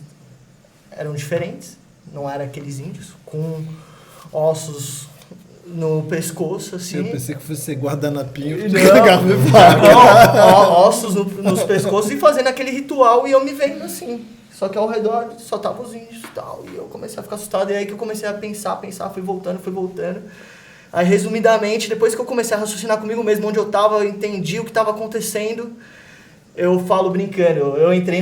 eram diferentes, não eram aqueles índios, com ossos no pescoço, assim. Eu pensei que fosse guardanapinho. Ossos nos pescoços e fazendo aquele ritual e eu me vendo assim. Só que ao redor só tava os índios e tal. E eu comecei a ficar assustado. E aí que eu comecei a pensar, fui voltando. Aí, resumidamente, depois que eu comecei a raciocinar comigo mesmo, onde eu tava, eu entendi o que tava acontecendo. Eu falo brincando, eu entrei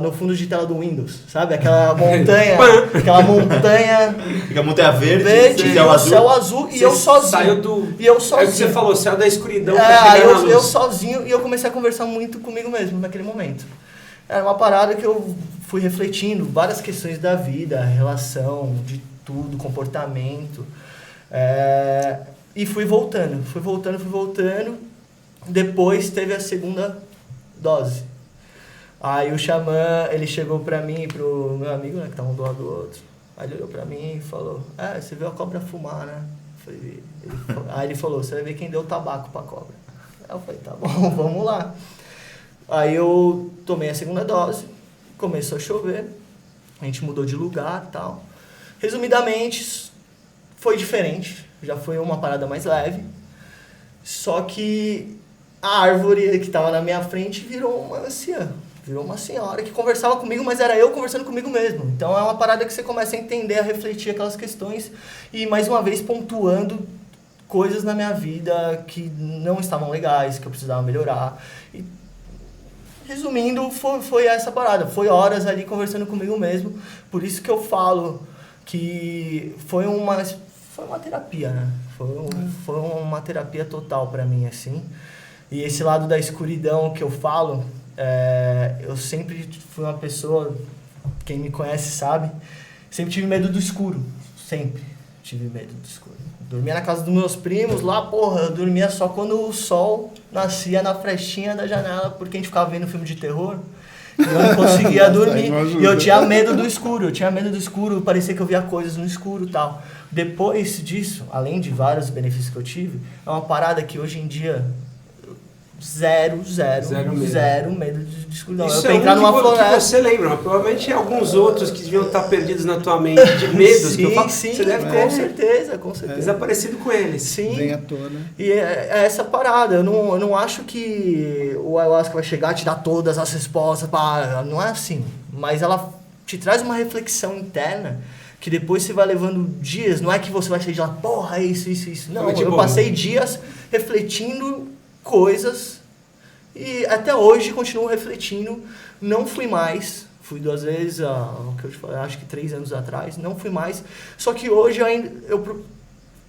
no fundo de tela do Windows, sabe? Aquela montanha, Fica a montanha verde céu azul e eu sozinho. Saiu do... E eu sozinho. É o que você falou, saiu da escuridão pra aí chegar na luz. eu sozinho, e eu comecei a conversar muito comigo mesmo naquele momento. Era uma parada que eu fui refletindo, várias questões da vida, relação, de tudo, comportamento. E fui voltando. Depois teve a segunda dose. Aí o xamã, ele chegou pra mim e pro meu amigo, né, que tava um do lado do outro. Aí ele olhou pra mim e falou, você viu a cobra fumar, né? Aí ele falou, você vai ver quem deu tabaco pra cobra. Aí eu falei, tá bom, vamos lá. Aí eu tomei a segunda dose, começou a chover, a gente mudou de lugar e tal. Resumidamente, foi diferente, já foi uma parada mais leve, só que a árvore que estava na minha frente virou uma anciã, virou uma senhora que conversava comigo, mas era eu conversando comigo mesmo. Então é uma parada que você começa a entender, a refletir aquelas questões e mais uma vez pontuando coisas na minha vida que não estavam legais, que eu precisava melhorar. E, resumindo, foi essa parada, foi horas ali conversando comigo mesmo, por isso que eu falo que foi uma terapia, né? Foi uma terapia total pra mim, assim. E esse lado da escuridão que eu falo, eu sempre fui uma pessoa, quem me conhece sabe, sempre tive medo do escuro, sempre tive medo do escuro. Dormia na casa dos meus primos, lá, eu dormia só quando o sol nascia na frestinha da janela, porque a gente ficava vendo filme de terror. E eu não conseguia dormir. E eu tinha medo do escuro, parecia que eu via coisas no escuro e tal. Depois disso, além de vários benefícios que eu tive, é uma parada que hoje em dia... Zero medo de escuridão. Isso eu entrar numa floresta. Que você lembra, mas provavelmente alguns outros que deviam estar perdidos na tua mente de medos sim, que eu falo, sim, você deve ter com certeza. Desaparecido com eles. Sim. Vem à tona. E é essa parada. Eu não acho que o ayahuasca vai chegar e te dar todas as respostas. Não é assim. Mas ela te traz uma reflexão interna que depois você vai levando dias. Não é que você vai sair de lá, isso. Não, eu passei dias refletindo coisas e até hoje continuo refletindo. Não fui mais, fui 2 vezes, que eu te falei, acho que 3 anos atrás, não fui mais, só que hoje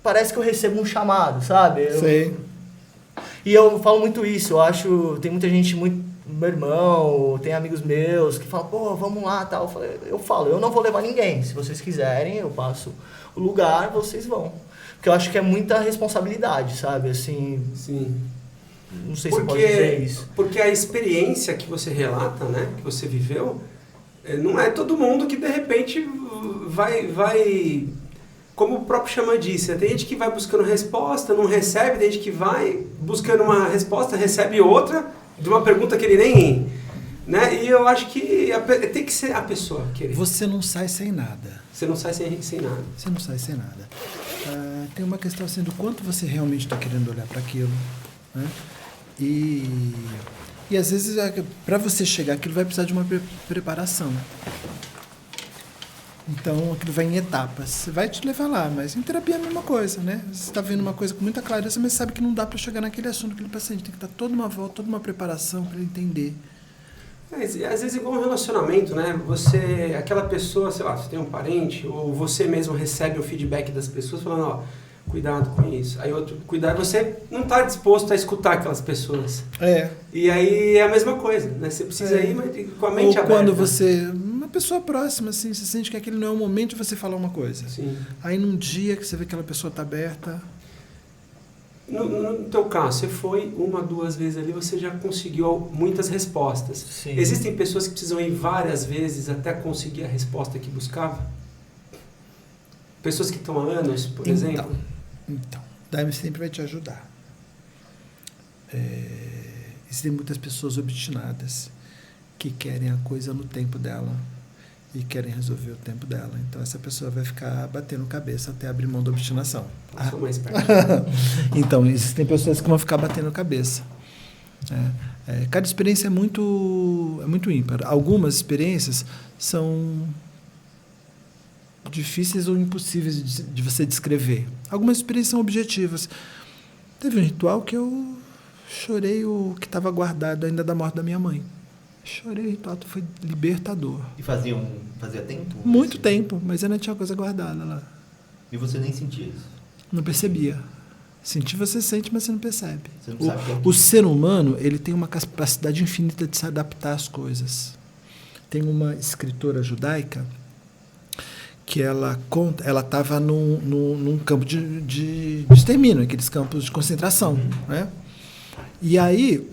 parece que eu recebo um chamado, sabe? Sei. E eu falo muito isso, eu acho, tem muita gente, meu irmão, tem amigos meus que falam, vamos lá, tal. Eu falo, eu não vou levar ninguém, se vocês quiserem, eu passo o lugar, vocês vão. Porque eu acho que é muita responsabilidade, sabe? Assim, sim. Não sei se pode dizer isso. Porque a experiência que você relata, né, que você viveu, não é todo mundo que de repente vai como o próprio xamã disse, tem gente que vai buscando resposta, não recebe, tem gente que vai buscando uma resposta, recebe outra, de uma pergunta que ele Né? E eu acho que tem que ser a pessoa querer. Você não sai sem nada. Você não sai sem nada. Você não sai sem nada. Tem uma questão assim do quanto você realmente está querendo olhar para aquilo. Né? E às vezes, para você chegar aquilo, vai precisar de uma preparação. Então, aquilo vai em etapas. Vai te levar lá, mas em terapia é a mesma coisa, né? Você está vendo uma coisa com muita clareza, mas sabe que não dá para chegar naquele assunto, aquele paciente. Tem que dar toda uma volta, toda uma preparação para ele entender. Às vezes é igual um relacionamento, né? Aquela pessoa, sei lá, você tem um parente, ou você mesmo recebe o feedback das pessoas falando, ó, cuidado com isso. Aí outro, cuidado, você não está disposto a escutar aquelas pessoas. E aí é a mesma coisa, né? Você precisa ir mas com a mente aberta. Ou quando você... Uma pessoa próxima, assim, você sente que aquele não é o momento de você falar uma coisa. Sim. Aí num dia que você vê que aquela pessoa está aberta... No teu caso, você foi 1, 2 vezes ali, você já conseguiu muitas respostas. Sim. Existem pessoas que precisam ir várias vezes até conseguir a resposta que buscava? Pessoas que estão há anos, por exemplo? Então, Daime sempre vai te ajudar. Existem muitas pessoas obstinadas que querem a coisa no tempo dela e querem resolver o tempo dela. Então, essa pessoa vai ficar batendo cabeça até abrir mão da obstinação. Eu sou mais perto. Então, existem pessoas que vão ficar batendo cabeça. Cada experiência é muito ímpar. Algumas experiências são difíceis ou impossíveis de você descrever. Algumas experiências são objetivas. Teve um ritual que eu chorei o que estava guardado ainda da morte da minha mãe. Chorei, o ritual foi libertador. E fazia tempo? Muito tempo, mas ainda tinha coisa guardada lá. E você nem sentia isso? Não percebia. Sentir você sente, mas você não percebe. Você não sabe O ser humano, ele tem uma capacidade infinita de se adaptar às coisas. Tem uma escritora judaica que ela estava num campo de extermínio, aqueles campos de concentração, né? E aí,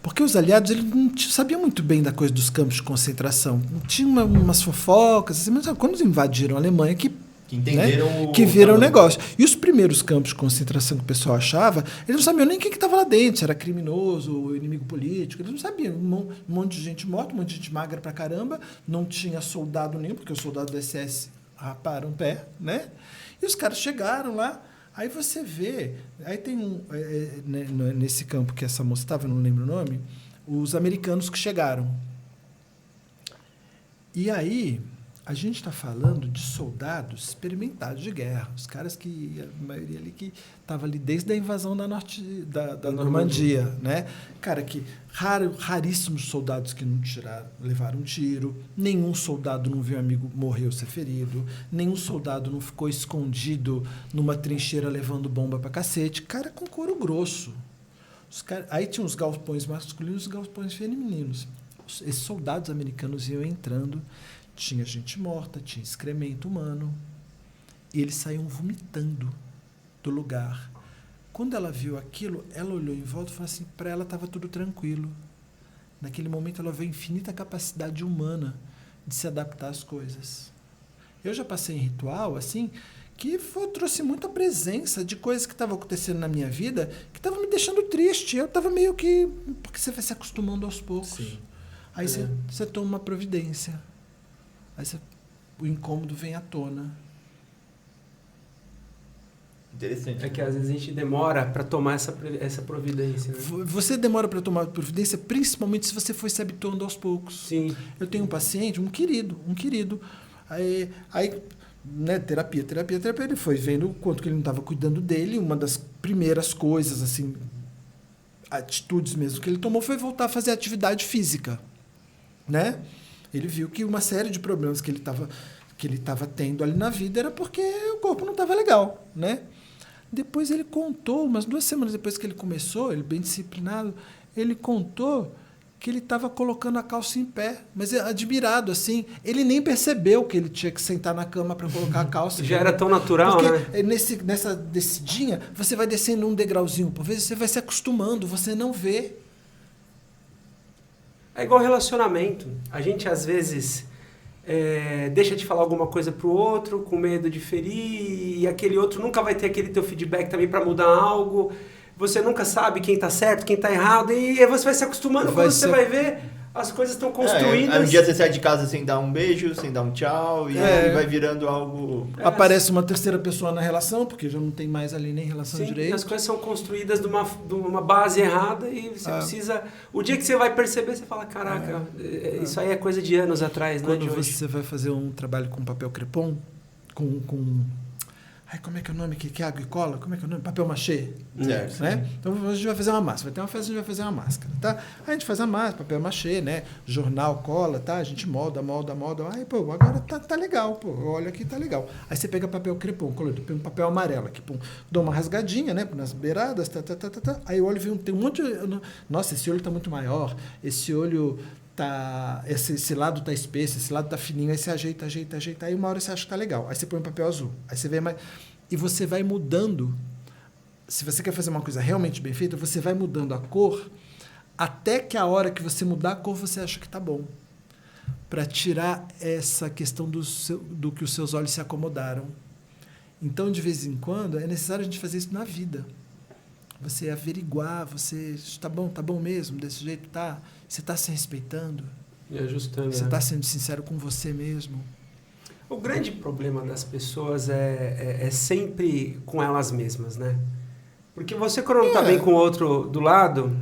porque os aliados eles não sabiam muito bem da coisa dos campos de concentração. Tinha umas fofocas, assim, mas quando eles invadiram a Alemanha, que entenderam, né? Que viram o negócio. E os primeiros campos de concentração que o pessoal achava, eles não sabiam nem quem estava lá dentro, se era criminoso, inimigo político, eles não sabiam. Um monte de gente morta, um monte de gente magra pra caramba, não tinha soldado nenhum, porque os soldados da SS raparam o pé, né? E os caras chegaram lá, aí você vê, aí tem nesse campo que essa moça estava, não lembro o nome, os americanos que chegaram. E aí, a gente está falando de soldados experimentados de guerra, os caras que, a maioria ali que estava ali desde a invasão da Normandia, né? Cara, que raríssimos soldados que não levaram um tiro, nenhum soldado não viu um amigo morrer ou ser ferido, nenhum soldado não ficou escondido numa trincheira levando bomba pra cacete, cara com couro grosso. Aí tinha os galpões masculinos e os galpões femininos. Esses soldados americanos iam entrando, tinha gente morta, tinha excremento humano. E eles saíam vomitando do lugar. Quando ela viu aquilo, ela olhou em volta e falou assim, para ela estava tudo tranquilo. Naquele momento ela viu a infinita capacidade humana de se adaptar às coisas. Eu já passei em ritual, assim, que trouxe muita presença de coisas que estavam acontecendo na minha vida que estavam me deixando triste. Eu estava meio que... Porque você vai se acostumando aos poucos. Sim. Aí você toma uma providência. Aí o incômodo vem à tona. Interessante. É que às vezes a gente demora para tomar essa providência. Né? Você demora para tomar providência, principalmente se você foi se habituando aos poucos. Sim. Eu tenho um paciente, um querido. Aí né, terapia. Ele foi vendo o quanto que ele não estava cuidando dele. Uma das primeiras coisas, assim, atitudes mesmo que ele tomou foi voltar a fazer atividade física, né? Ele viu que uma série de problemas que ele estava tendo ali na vida era porque o corpo não estava legal, né? Depois ele contou, umas 2 semanas depois que ele começou, ele bem disciplinado, ele contou que ele estava colocando a calça em pé, mas admirado, assim, ele nem percebeu que ele tinha que sentar na cama para colocar a calça. Já era tão natural, porque né? Nessa descidinha, você vai descendo um degrauzinho por vez, você vai se acostumando, você não vê. É igual relacionamento. A gente, às vezes, deixa de falar alguma coisa pro outro com medo de ferir, e aquele outro nunca vai ter aquele teu feedback também para mudar algo. Você nunca sabe quem tá certo, quem tá errado, e você vai se acostumando. Quando você vai ver, as coisas estão Aí construídas. um dia você sai de casa sem dar um beijo, sem dar um tchau, e vai virando algo... Aparece uma terceira pessoa na relação, porque já não tem mais ali nem relação Sim, direito. as coisas são construídas de uma base errada e você precisa... O dia que você vai perceber, você fala, caraca, isso aí é coisa de anos atrás, não é de Quando hoje. você vai fazer um trabalho com papel crepom, Ai, como é que é o nome? Que é água e cola? Como é que é o nome? Papel machê. Certo. Né? Então a gente vai fazer uma máscara. Vai ter uma festa, a gente vai fazer uma máscara, tá? Aí a gente faz a máscara, papel machê, né? Jornal, cola, tá? A gente molda. Aí, pô, agora tá legal, pô. Olha aqui, tá legal. Aí você pega papel crepom, colorido, pega um papel amarelo aqui, pô, dá uma rasgadinha, né? Nas beiradas, tá. Aí o olho vem, tem um monte de... Nossa, esse olho tá muito maior. Esse olho... Esse lado tá espesso, esse lado tá fininho, aí você ajeita, aí uma hora você acha que tá legal. Aí você põe um papel azul, aí você vê mais... E você vai mudando. Se você quer fazer uma coisa realmente bem feita, você vai mudando a cor até que a hora que você mudar a cor, você acha que tá bom. Para tirar essa questão do que os seus olhos se acomodaram. Então, de vez em quando, é necessário a gente fazer isso na vida. Você averiguar, você... Tá bom mesmo, desse jeito tá... Você está se respeitando? E ajustando. Você está sendo sincero com você mesmo? O grande problema das pessoas é sempre com elas mesmas, né? Porque você, quando não tá bem com o outro do lado,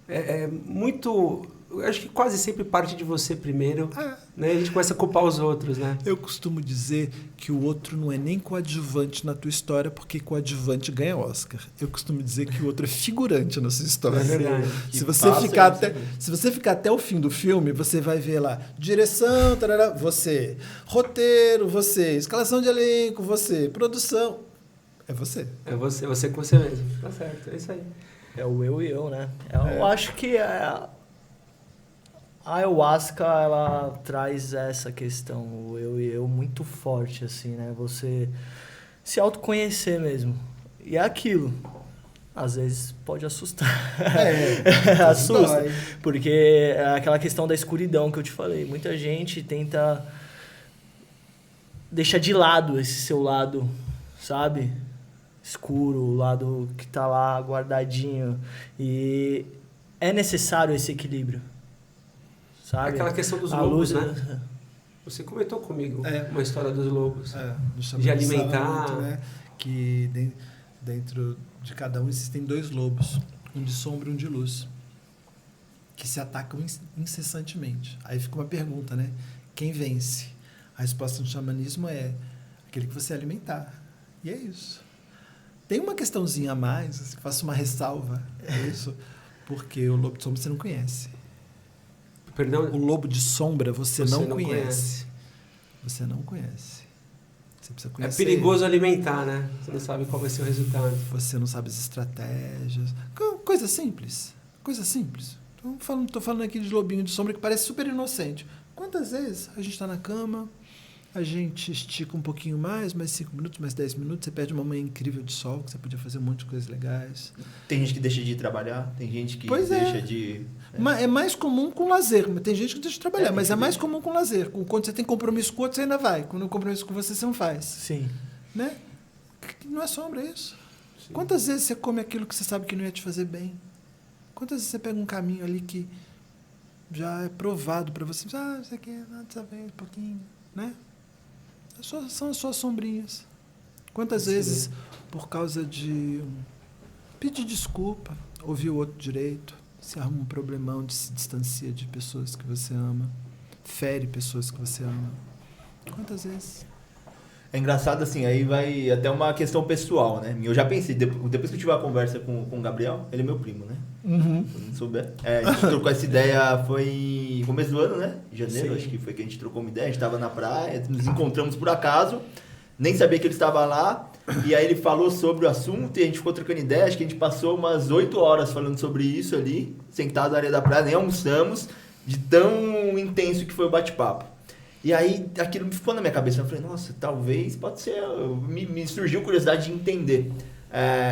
é muito... Eu acho que quase sempre parte de você primeiro, né? A gente começa a culpar os outros, né? Eu costumo dizer que o outro não é nem coadjuvante na tua história, porque coadjuvante ganha Oscar. Eu costumo dizer que o outro é figurante na sua história. É verdade. Se você ficar até o fim do filme, você vai ver lá direção, tarará, você, roteiro, você, escalação de elenco, você, produção. É você. É você com você mesmo. Tá certo, é isso aí. É o eu e eu, né? Eu acho que a ayahuasca, ela traz essa questão, o eu e eu, muito forte, assim, né? Você se autoconhecer mesmo. E é aquilo. Às vezes pode assustar. Assusta. Dói. Porque é aquela questão da escuridão que eu te falei. Muita gente tenta deixar de lado esse seu lado, sabe? Escuro, o lado que tá lá guardadinho. E é necessário esse equilíbrio. Sabe? Aquela questão dos A lobos, luz, né? Você comentou comigo uma história dos lobos. No De alimentar. Muito, né? Que dentro de cada um existem 2 lobos, um de sombra e um de luz, que se atacam incessantemente. Aí fica uma pergunta, né? Quem vence? A resposta no xamanismo é aquele que você alimentar. E é isso. Tem uma questãozinha a mais, faço uma ressalva, é isso, porque o lobo de sombra você não conhece. Perdão? O lobo de sombra você não conhece. conhece. Você não conhece. Você precisa É conhecer. perigoso alimentar, né? Você não sabe qual vai ser o resultado. Você não sabe as estratégias. Coisa simples. Coisa simples. Tô falando aqui de lobinho de sombra que parece super inocente. Quantas vezes a gente está na cama, a gente estica um pouquinho mais 5 minutos, mais 10 minutos, você perde uma manhã incrível de sol, que você podia fazer um monte de coisas legais. Tem gente que deixa de ir trabalhar, tem gente que Pois é. deixa de... É mais comum com lazer. Tem gente que deixa de trabalhar, mas é mais comum com lazer. Quando você tem compromisso com outro, você ainda vai. Quando o compromisso com você não faz. Sim. Né? Não é sombra, é isso. Sim. Quantas vezes você come aquilo que você sabe que não ia te fazer bem? Quantas vezes você pega um caminho ali que já é provado para você? Isso aqui é nada, saber um pouquinho, né? São as suas sombrinhas. Quantas vezes, por causa de pedir desculpa, ouvir o outro direito, se arruma um problemão, se distancia de pessoas que você ama, fere pessoas que você ama. Quantas vezes? É engraçado assim, aí vai até uma questão pessoal, né? Eu já pensei, depois que eu tive uma conversa com o Gabriel, ele é meu primo, né? Uhum. Se eu não souber. A gente trocou essa ideia, foi no começo do ano, né? Em janeiro, Sim. acho que foi que a gente trocou uma ideia. A gente estava na praia, nos encontramos por acaso, nem sabia que ele estava lá. E aí ele falou sobre o assunto e a gente ficou trocando ideia. Acho que a gente passou umas 8 horas falando sobre isso ali, sentado na areia da praia, nem almoçamos, de tão intenso que foi o bate-papo. E aí aquilo ficou na minha cabeça. Eu falei, nossa, talvez pode ser. Me surgiu curiosidade de entender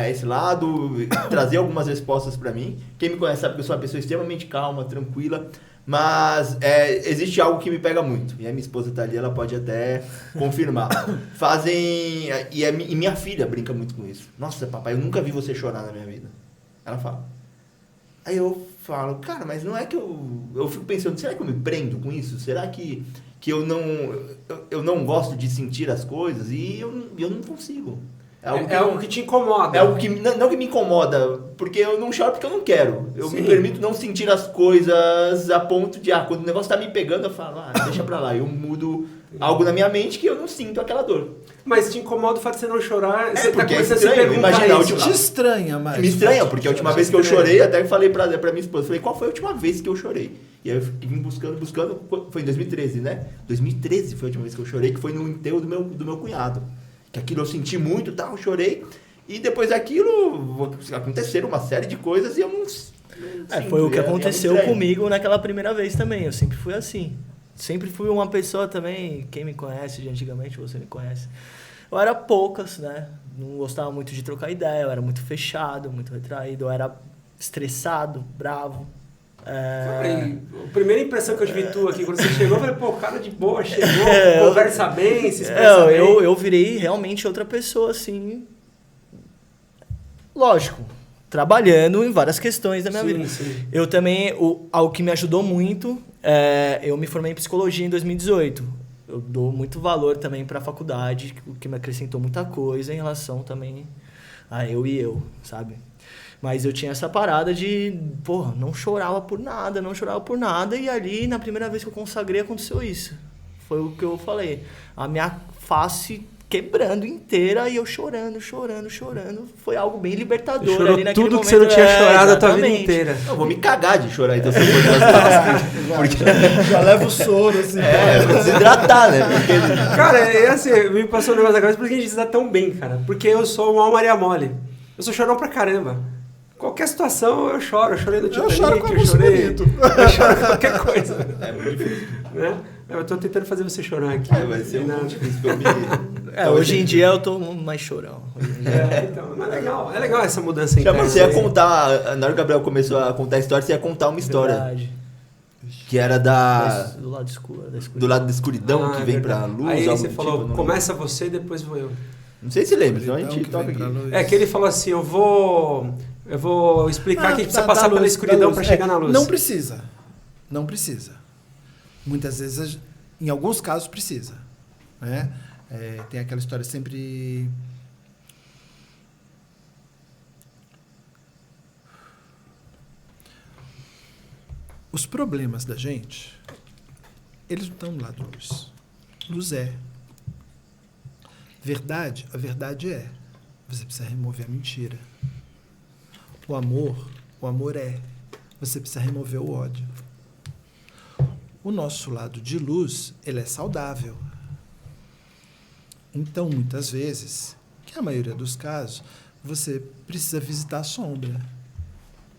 esse lado, trazer algumas respostas para mim. Quem me conhece sabe que eu sou uma pessoa extremamente calma, tranquila. Mas existe algo que me pega muito. E a minha esposa tá ali, ela pode até confirmar. E minha filha brinca muito com isso. Nossa, papai, eu nunca vi você chorar na minha vida. Ela fala. Aí eu falo, cara, mas não é que eu fico pensando, será que eu me prendo com isso? Será que eu não gosto de sentir as coisas? E eu não consigo. É algo que te incomoda. É algo que não que me incomoda, porque eu não choro porque eu não quero. Eu me permito não sentir as coisas a ponto de, quando o negócio tá me pegando, eu falo, deixa pra lá. Eu mudo algo na minha mente que eu não sinto aquela dor. Mas te incomoda o fato de você não chorar? Você porque tá é estranho, se perguntar imagina, isso. Te estranha, mas... Me estranha, porque a última vez que eu chorei, até falei pra minha esposa, falei, qual foi a última vez que eu chorei? E aí eu vim buscando, foi em 2013, né? 2013 foi a última vez que eu chorei, que foi no enterro do meu cunhado. Que aquilo eu senti muito, tal, eu chorei. E depois daquilo, aconteceram uma série de coisas e eu não foi o que aconteceu comigo naquela primeira vez também. Eu sempre fui assim. Sempre fui uma pessoa também, quem me conhece de antigamente, você me conhece. Eu era poucas, né? Não gostava muito de trocar ideia, eu era muito fechado, muito retraído, eu era estressado, bravo. A primeira impressão que eu vi tu aqui, quando você chegou, eu falei, pô, cara de boa, chegou, conversa bem, se expressa bem. Eu virei realmente outra pessoa, assim... Lógico, trabalhando em várias questões da minha vida. Sim. Eu também, algo que me ajudou muito, eu me formei em psicologia em 2018. Eu dou muito valor também para a faculdade, o que me acrescentou muita coisa em relação também a eu, sabe? Mas eu tinha essa parada de, não chorava por nada, e ali, na primeira vez que eu consagrei, aconteceu isso. Foi o que eu falei. A minha face quebrando inteira e eu chorando. Foi algo bem libertador. Chorou ali naquele tudo momento. que você não tinha chorado a tua vida exatamente. inteira. Eu vou me cagar de chorar, então, se eu for das Já leva o soro, assim. vou desidratar, né? Porque... Cara, assim, me passou um negócio da cabeça, porque a gente se dá tão bem, cara. Porque eu sou uma Maria Mole. Eu sou chorão pra caramba. Qualquer situação eu choro. Eu chorei no Titanic, choro com eu chorei. bonito. Eu choro com qualquer coisa. É muito difícil. Né? Eu tô tentando fazer você chorar aqui. Vai ser muito difícil pra eu me... Hoje em dia eu tô mais chorão. Então, mas é legal essa mudança interna. Você ia contar, na hora que o Gabriel começou a contar a história, você ia contar uma história. Verdade. Que era Do lado escuro, da escuridão. do lado da escuridão, que vem pra luz. Aí algo você do falou, tipo, não começa você, depois vou eu. Não sei se lembra, senão a Então, gente que toca vem pra aqui. luz. É que ele falou assim, eu vou explicar que a gente precisa da passar pela luz, escuridão da luz. para chegar na luz. Não precisa. Muitas vezes, em alguns casos, precisa. Né? Tem aquela história sempre... Os problemas da gente, eles não estão do lado da luz. Luz é. A verdade é. Você precisa remover a mentira. O amor é. Você precisa remover o ódio. O nosso lado de luz, ele é saudável. Então, muitas vezes, que a maioria dos casos, você precisa visitar a sombra.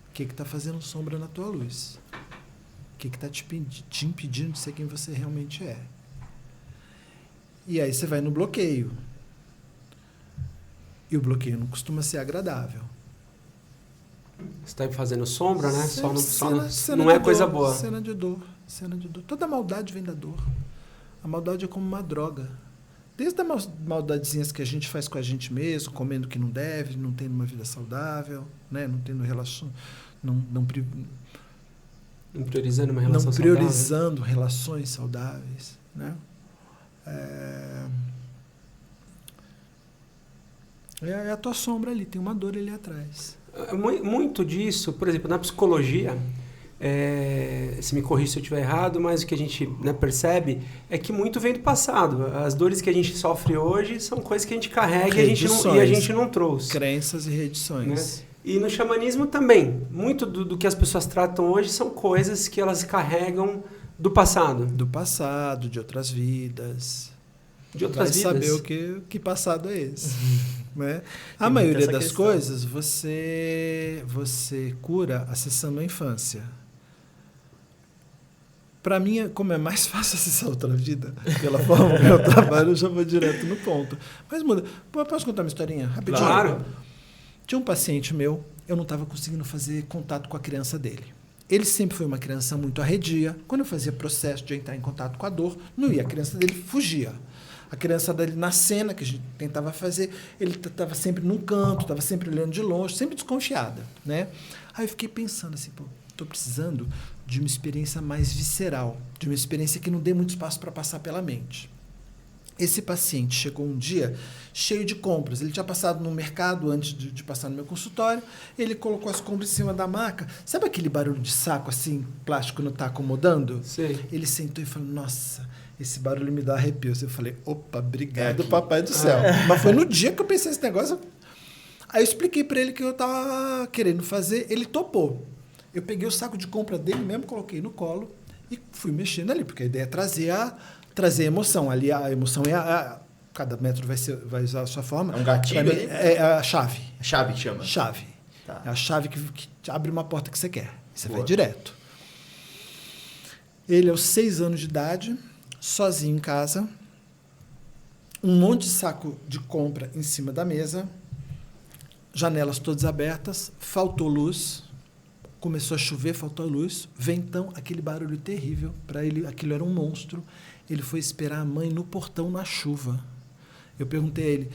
O que está fazendo sombra na tua luz? O que está te impedindo de ser quem você realmente é? E aí você vai no bloqueio. E o bloqueio não costuma ser agradável. Você está fazendo sombra, né? Cena Não é de coisa dor, boa. Cena de dor. Toda maldade vem da dor. A maldade é como uma droga. Desde as maldadezinhas que a gente faz com a gente mesmo, comendo o que não deve, não tendo uma vida saudável, né? Não tendo relação... Não priorizando uma relação saudável. Não priorizando relações saudáveis, né? É a tua sombra ali, tem uma dor ali atrás. Muito disso, por exemplo, na psicologia, se me corrija se eu estiver errado, mas o que a gente percebe é que muito vem do passado. As dores que a gente sofre hoje são coisas que a gente carrega e a gente não trouxe. Crenças e reedições. Né? E no xamanismo também. Muito do que as pessoas tratam hoje são coisas que elas carregam do passado. Do passado, de outras vidas. De outras vidas. Vai saber que passado é esse. Né? A maioria das coisas você cura acessando a infância. Para mim, como é mais fácil acessar outra vida, pela forma que eu trabalho, eu já vou direto no ponto. Mas muda. Posso contar uma historinha? Rapidinho? Claro. Tinha um paciente meu, eu não estava conseguindo fazer contato com a criança dele. Ele sempre foi uma criança muito arredia. Quando eu fazia processo de entrar em contato com a dor, não ia. A criança dele fugia. A criança dele, na cena que a gente tentava fazer, ele estava sempre num canto, estava sempre olhando de longe, sempre desconfiada, né? Aí eu fiquei pensando assim, pô, estou precisando de uma experiência mais visceral, de uma experiência que não dê muito espaço para passar pela mente. Esse paciente chegou um dia cheio de compras. Ele tinha passado no mercado antes de passar no meu consultório. Ele colocou as compras em cima da maca. Sabe aquele barulho de saco, assim, plástico não está acomodando? Sei. Ele sentou e falou, nossa, esse barulho me dá arrepios. Eu falei, opa, obrigado, papai do céu. Mas foi no dia que eu pensei nesse negócio. Aí eu expliquei para ele o que eu estava querendo fazer. Ele topou. Eu peguei o saco de compra dele mesmo, coloquei no colo e fui mexendo ali, porque a ideia é trazer a emoção. Ali a emoção é cada método vai usar a sua forma. É um gatilho ali? É a chave. A chave chama? Chave. Tá. É a chave que te abre uma porta que você quer. Você Boa. vai direto. Ele, aos 6 anos de idade, sozinho em casa, um monte de saco de compra em cima da mesa, janelas todas abertas, faltou luz, começou a chover, faltou luz, ventão, aquele barulho terrível, para ele aquilo era um monstro. Ele foi esperar a mãe no portão na chuva. Eu perguntei a ele,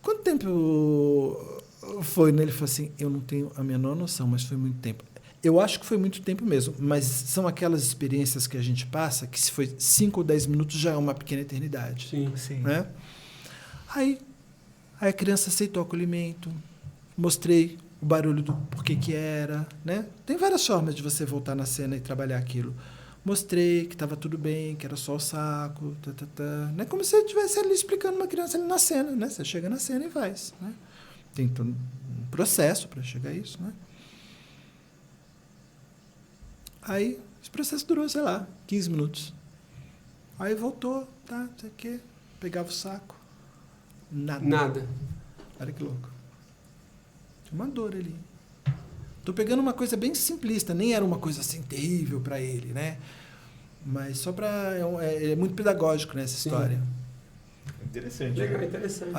quanto tempo foi? Ele falou assim, eu não tenho a menor noção, mas foi muito tempo. Eu acho que foi muito tempo mesmo, mas são aquelas experiências que a gente passa, que se foi 5 ou 10 minutos já é uma pequena eternidade. Sim. Sim. Né? Aí a criança aceitou o acolhimento, mostrei o barulho do porquê que era, né? Tem várias formas de você voltar na cena e trabalhar aquilo. Mostrei que estava tudo bem, que era só o saco, né? Como se você estivesse ali explicando uma criança ali na cena, né? Você chega na cena e faz, né? Tem todo um processo para chegar a isso, né? Aí, esse processo durou, sei lá, 15 minutos. Aí voltou, tá, não sei o quê, pegava o saco, nada. Olha que louco. Tinha uma dor ali. Tô pegando uma coisa bem simplista, nem era uma coisa assim terrível para ele, né? Mas só para é muito pedagógico nessa história. Interessante. Legal, interessante.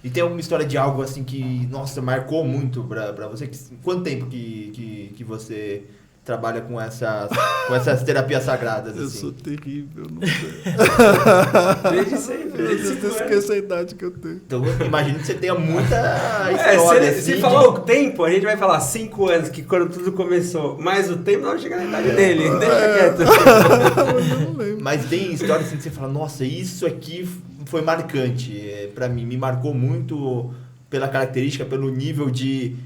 E tem alguma história de algo assim que, nossa, marcou muito pra você? Quanto tempo que você trabalha com essas terapias sagradas? Eu assim? sou terrível, não sei. Desde sempre. Eu Desde 5 anos. esqueço a idade que eu tenho. Então, eu imagino que você tenha muita história. Se assim, falar o tempo, a gente vai falar 5 anos, que quando tudo começou. Mas o tempo não chega na idade dele. Deixa quieto. Eu não lembro. Mas tem história assim que você fala, nossa, isso aqui foi marcante. Pra mim, me marcou muito pela característica, pelo nível de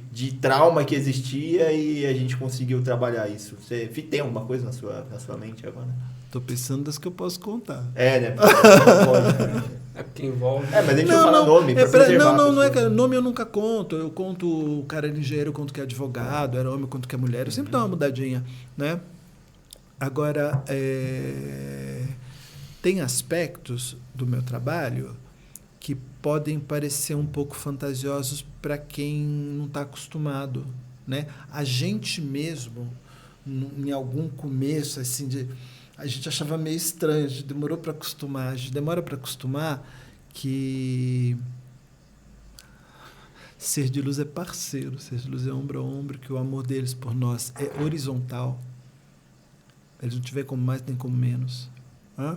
trauma que existia e a gente conseguiu trabalhar isso. Você tem alguma coisa na sua mente agora? Tô pensando das que eu posso contar. É, né? Pode. É porque envolve. É, mas a gente não fala nome. Pra preservar a Não é pessoa. que nome eu nunca conto. Eu conto o cara era engenheiro, eu conto que é advogado, era homem, eu conto que é mulher. Eu sempre dou uma mudadinha, né? Agora, tem aspectos do meu trabalho que podem parecer um pouco fantasiosos para quem não está acostumado, né? A gente mesmo, em algum começo, assim, a gente achava meio estranho, a gente demorou para acostumar, a gente demora para acostumar que ser de luz é parceiro, ser de luz é ombro a ombro, que o amor deles por nós é horizontal. Eles não te veem como mais nem como menos. Né?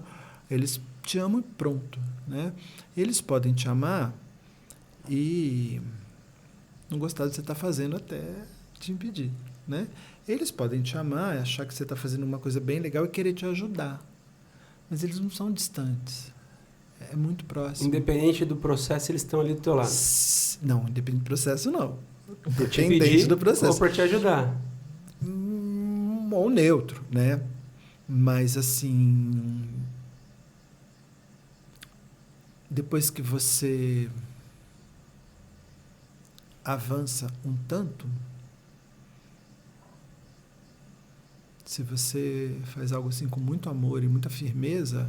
Eles te amam e pronto. Né? Eles podem te amar e não gostar do que você está fazendo até te impedir. Né? Eles podem te amar, achar que você está fazendo uma coisa bem legal e querer te ajudar. Mas eles não são distantes. É muito próximo. Independente do processo, eles estão ali do teu lado. Não, independente do processo, não. Te Independente pedir do processo. ou para te ajudar. Ou neutro, né? Mas, assim... Depois que você avança um tanto, se você faz algo assim com muito amor e muita firmeza,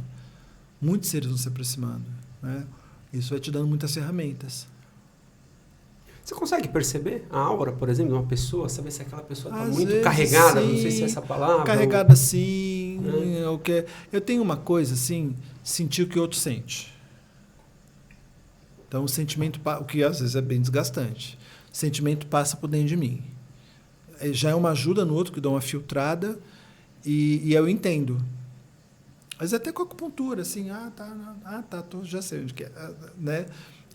muitos seres vão se aproximando, né? Isso vai te dando muitas ferramentas. Você consegue perceber a aura, por exemplo, de uma pessoa? Saber se aquela pessoa está Às muito vezes, carregada? sim. Não sei se é essa palavra. Carregada, sim. É. Eu tenho uma coisa, assim, sentir o que o outro sente. Então, o sentimento, o que às vezes é bem desgastante, o sentimento passa por dentro de mim. Já é uma ajuda no outro, que dá uma filtrada, e eu entendo. Mas até com a acupuntura, assim, já sei onde que é, né?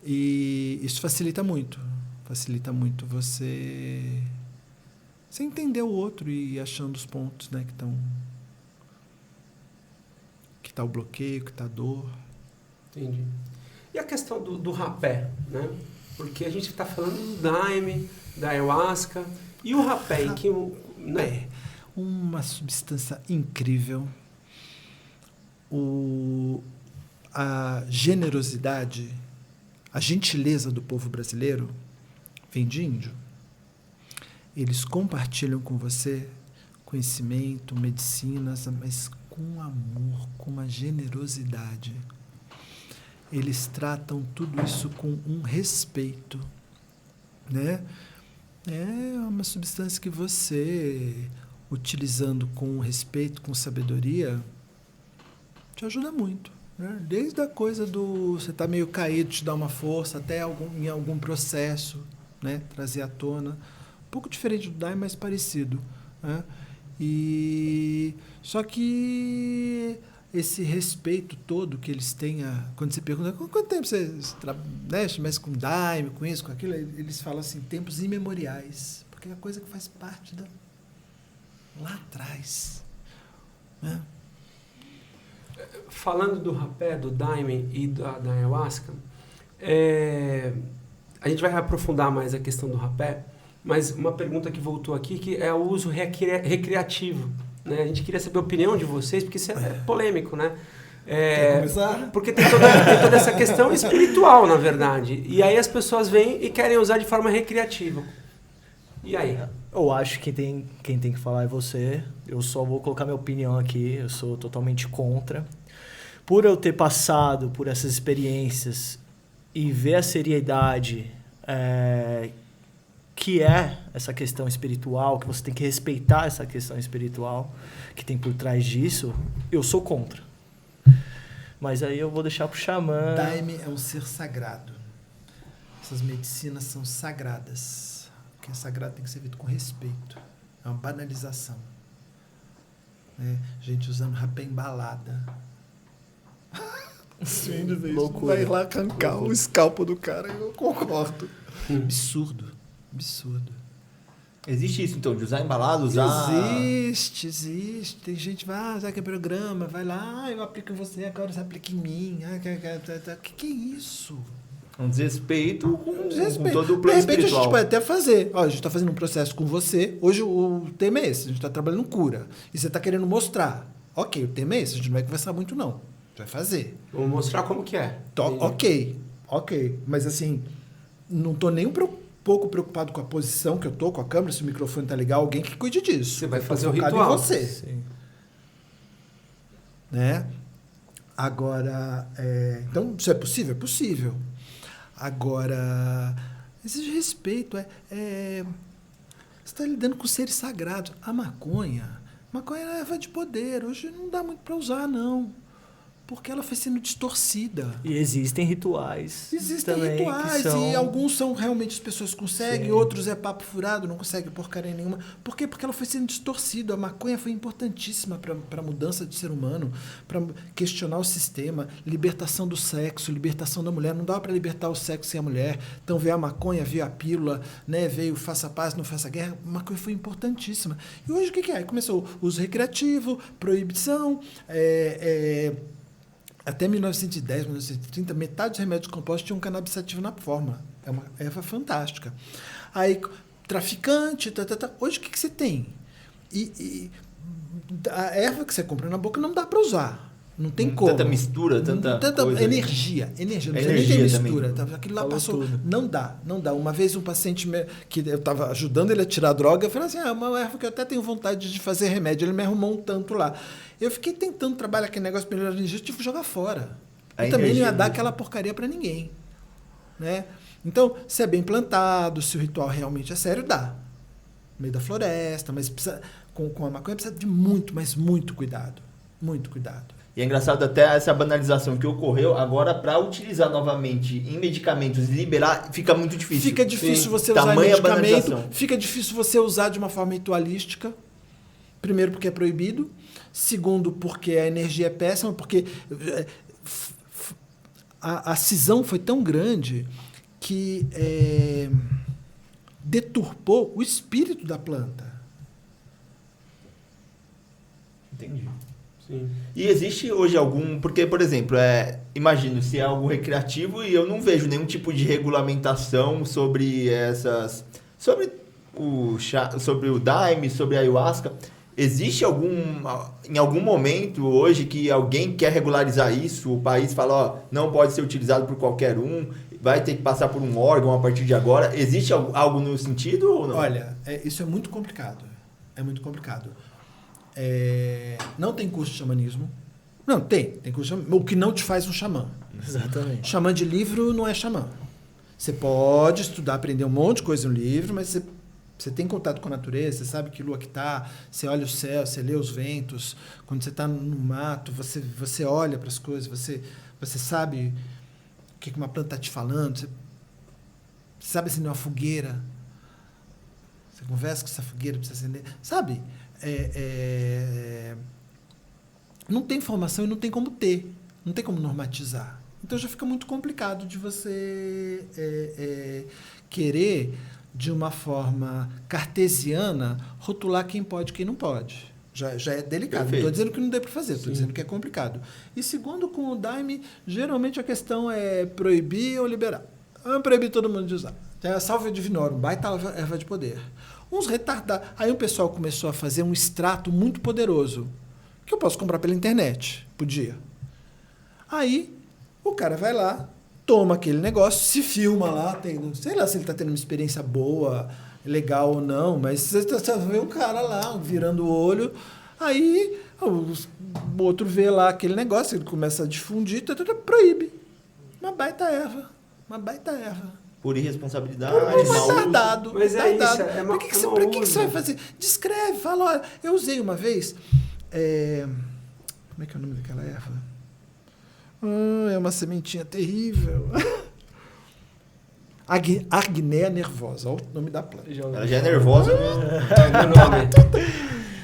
E isso facilita muito você Você entender o outro e ir achando os pontos, né, que tá o bloqueio, que tá a dor. Entendi. E a questão do rapé, né? Porque a gente está falando do daime, da ayahuasca, e o rapé, em que... Né? Uma substância incrível. A generosidade, a gentileza do povo brasileiro vem de índio. Eles compartilham com você conhecimento, medicinas, mas com amor, com uma generosidade. Eles tratam tudo isso com um respeito, né? É uma substância que você, utilizando com respeito, com sabedoria, te ajuda muito, né? Desde a coisa do você estar meio caído, te dar uma força, até em algum processo, né? Trazer à tona. Um pouco diferente do daime, mas parecido, né? Só que esse respeito todo que eles têm, quando você pergunta quanto tempo você mexe mais com daime, com isso, com aquilo, eles falam assim, tempos imemoriais, porque é a coisa que faz parte lá atrás, né? Falando do rapé, do daime e da ayahuasca, a gente vai aprofundar mais a questão do rapé, mas uma pergunta que voltou aqui, que é o uso recreativo, né? A gente queria saber a opinião de vocês, porque isso é polêmico, né? Quer começar? Porque tem toda essa questão espiritual, na verdade. E aí as pessoas vêm e querem usar de forma recreativa. E aí? Eu acho que quem tem que falar é você. Eu só vou colocar minha opinião aqui. Eu sou totalmente contra. Por eu ter passado por essas experiências e ver a seriedade que é essa questão espiritual, que você tem que respeitar essa questão espiritual que tem por trás disso, eu sou contra. Mas aí eu vou deixar pro xamã. Daime é um ser sagrado. Essas medicinas são sagradas. O que é sagrado tem que ser visto com respeito. É uma banalização. Né? Gente usando rapé embalada. Sim, loucura. Vai lá arrancar o escalpo do cara, eu concordo. Absurdo. Existe isso, então, de usar embalado, usar... Existe. Tem gente que vai, usar aquele programa, vai lá, eu aplico em você, agora você aplica em mim. Que é isso? Um desrespeito com todo o De plano repente a espiritual. gente pode até fazer. Ó, a gente está fazendo um processo com você. Hoje o tema é esse. A gente está trabalhando cura. E você está querendo mostrar. Ok, o tema é esse. A gente não vai conversar muito, não. A gente vai fazer. Vou mostrar como que é. Ok. Mas assim, não estou nem pouco preocupado com a posição que eu tô, com a câmera, se o microfone tá legal, alguém que cuide disso. Você vai fazer o focado ritual. em você. Sim. Né? Agora, então, isso é possível? É possível. Agora, exige respeito. Você está lidando com seres sagrados. A maconha é erva de poder. Hoje não dá muito para usar, não. Porque ela foi sendo distorcida. E existem rituais. Existem também, rituais, e alguns são realmente as pessoas conseguem, Sim. outros é papo furado, não conseguem porcaria nenhuma. Por quê? Porque ela foi sendo distorcida. A maconha foi importantíssima para a mudança de ser humano, para questionar o sistema, libertação do sexo, libertação da mulher. Não dava para libertar o sexo sem a mulher. Então veio a maconha, veio a pílula, né? Veio faça a paz, não faça a guerra. A maconha foi importantíssima. E hoje o que é? Começou o uso recreativo, proibição, até 1910, 1930, metade dos remédios compostos tinham cannabis ativo na forma. É uma erva fantástica. Aí, traficante, Hoje o que você tem? E a erva que você compra na boca não dá para usar. Não tem como. Tanta mistura, tanta coisa. Energia. Não precisa nem Energia ter mistura. também. Aquilo lá Falou passou. tudo. Não dá. Uma vez um paciente que eu estava ajudando ele a tirar a droga, eu falei assim, uma erva que eu até tenho vontade de fazer remédio. Ele me arrumou um tanto lá. Eu fiquei tentando trabalhar aquele negócio para melhorar a energia, eu tive que jogar fora. A E também não ia energia dar mesmo. aquela porcaria para ninguém. Né? Então, se é bem plantado, se o ritual realmente é sério, dá. No meio da floresta, mas precisa, com a maconha precisa de muito, mas muito cuidado. Muito cuidado. E é engraçado até essa banalização que ocorreu, agora para utilizar novamente em medicamentos e liberar, fica muito difícil. Fica difícil Sim. você usar Tamanha medicamento, banalização. fica difícil você usar de uma forma ritualística. Primeiro, porque é proibido. Segundo, porque a energia é péssima, porque a cisão foi tão grande que deturpou o espírito da planta. Entendi. Sim. E existe hoje algum... Porque, por exemplo, imagino se é algo recreativo e eu não vejo nenhum tipo de regulamentação sobre essas... Sobre o Daime, sobre a Ayahuasca. Existe em algum momento hoje que alguém quer regularizar isso? O país fala, ó, não pode ser utilizado por qualquer um, vai ter que passar por um órgão a partir de agora. Existe algo no sentido ou não? Olha, isso é muito complicado. É muito complicado. Não tem curso de xamanismo. Não, tem curso de xamanismo. O que não te faz um xamã. Exatamente. Xamã de livro não é xamã. Você pode estudar, aprender um monte de coisa no livro, mas você tem contato com a natureza, você sabe que lua que tá, você olha o céu, você lê os ventos. Quando você está no mato, você olha para as coisas, você sabe o que uma planta está te falando, você sabe acender uma fogueira. Você conversa com essa fogueira, precisa acender. Sabe? Não tem informação e não tem como ter. Não tem como normatizar. Então já fica muito complicado de você querer, de uma forma cartesiana, rotular quem pode e quem não pode. Já é delicado. Perfeito. Não estou dizendo que não dê para fazer, estou dizendo que é complicado. E segundo, com o Daime, geralmente a questão é proibir ou liberar. Vamos proibir todo mundo de usar. É a Salvia divinorum, baita erva de poder. Uns retardados. Aí o pessoal começou a fazer um extrato muito poderoso, que eu posso comprar pela internet, podia. Aí o cara vai lá, toma aquele negócio, se filma lá, sei lá se ele está tendo uma experiência boa, legal ou não, mas você vê um cara lá virando o olho, aí o outro vê lá aquele negócio, ele começa a difundir, proíbe. Uma baita erva. Por irresponsabilidade, retardado. Mas é isso, Por que você vai fazer? Descreve, fala, olha, eu usei uma vez, como é que é o nome daquela erva? É uma sementinha terrível. Agnea nervosa, olha o nome da planta. Ela já é nervosa.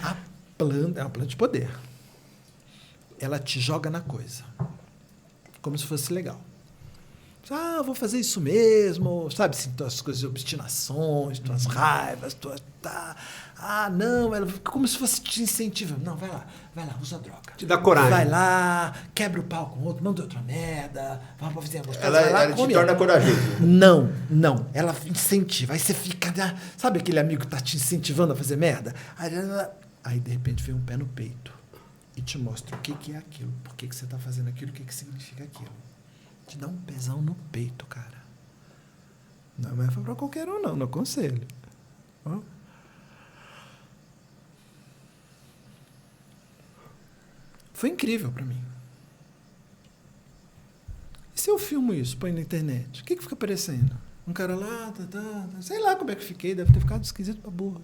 A planta é uma planta de poder. Ela te joga na coisa. Como se fosse legal. Vou fazer isso mesmo. Sabe, assim, tuas coisas de obstinações, tuas raivas, não, ela como se fosse te incentiva. Não, vai lá, usa droga. Te dá coragem. Vai lá, quebra o pau com o outro, manda outra merda, vai pra vizinha gostosa. Ela te torna corajoso. Não, ela incentiva. Aí você fica, sabe aquele amigo que tá te incentivando a fazer merda? Aí de repente vem um pé no peito e te mostra o que é aquilo, por que você tá fazendo aquilo, o que significa aquilo. Te dá um pesão no peito, cara. Não é pra qualquer um, não aconselho. Foi incrível para mim. E se eu filmo isso, põe na internet? O que fica aparecendo? Um cara lá, sei lá como é que fiquei, deve ter ficado esquisito pra burra.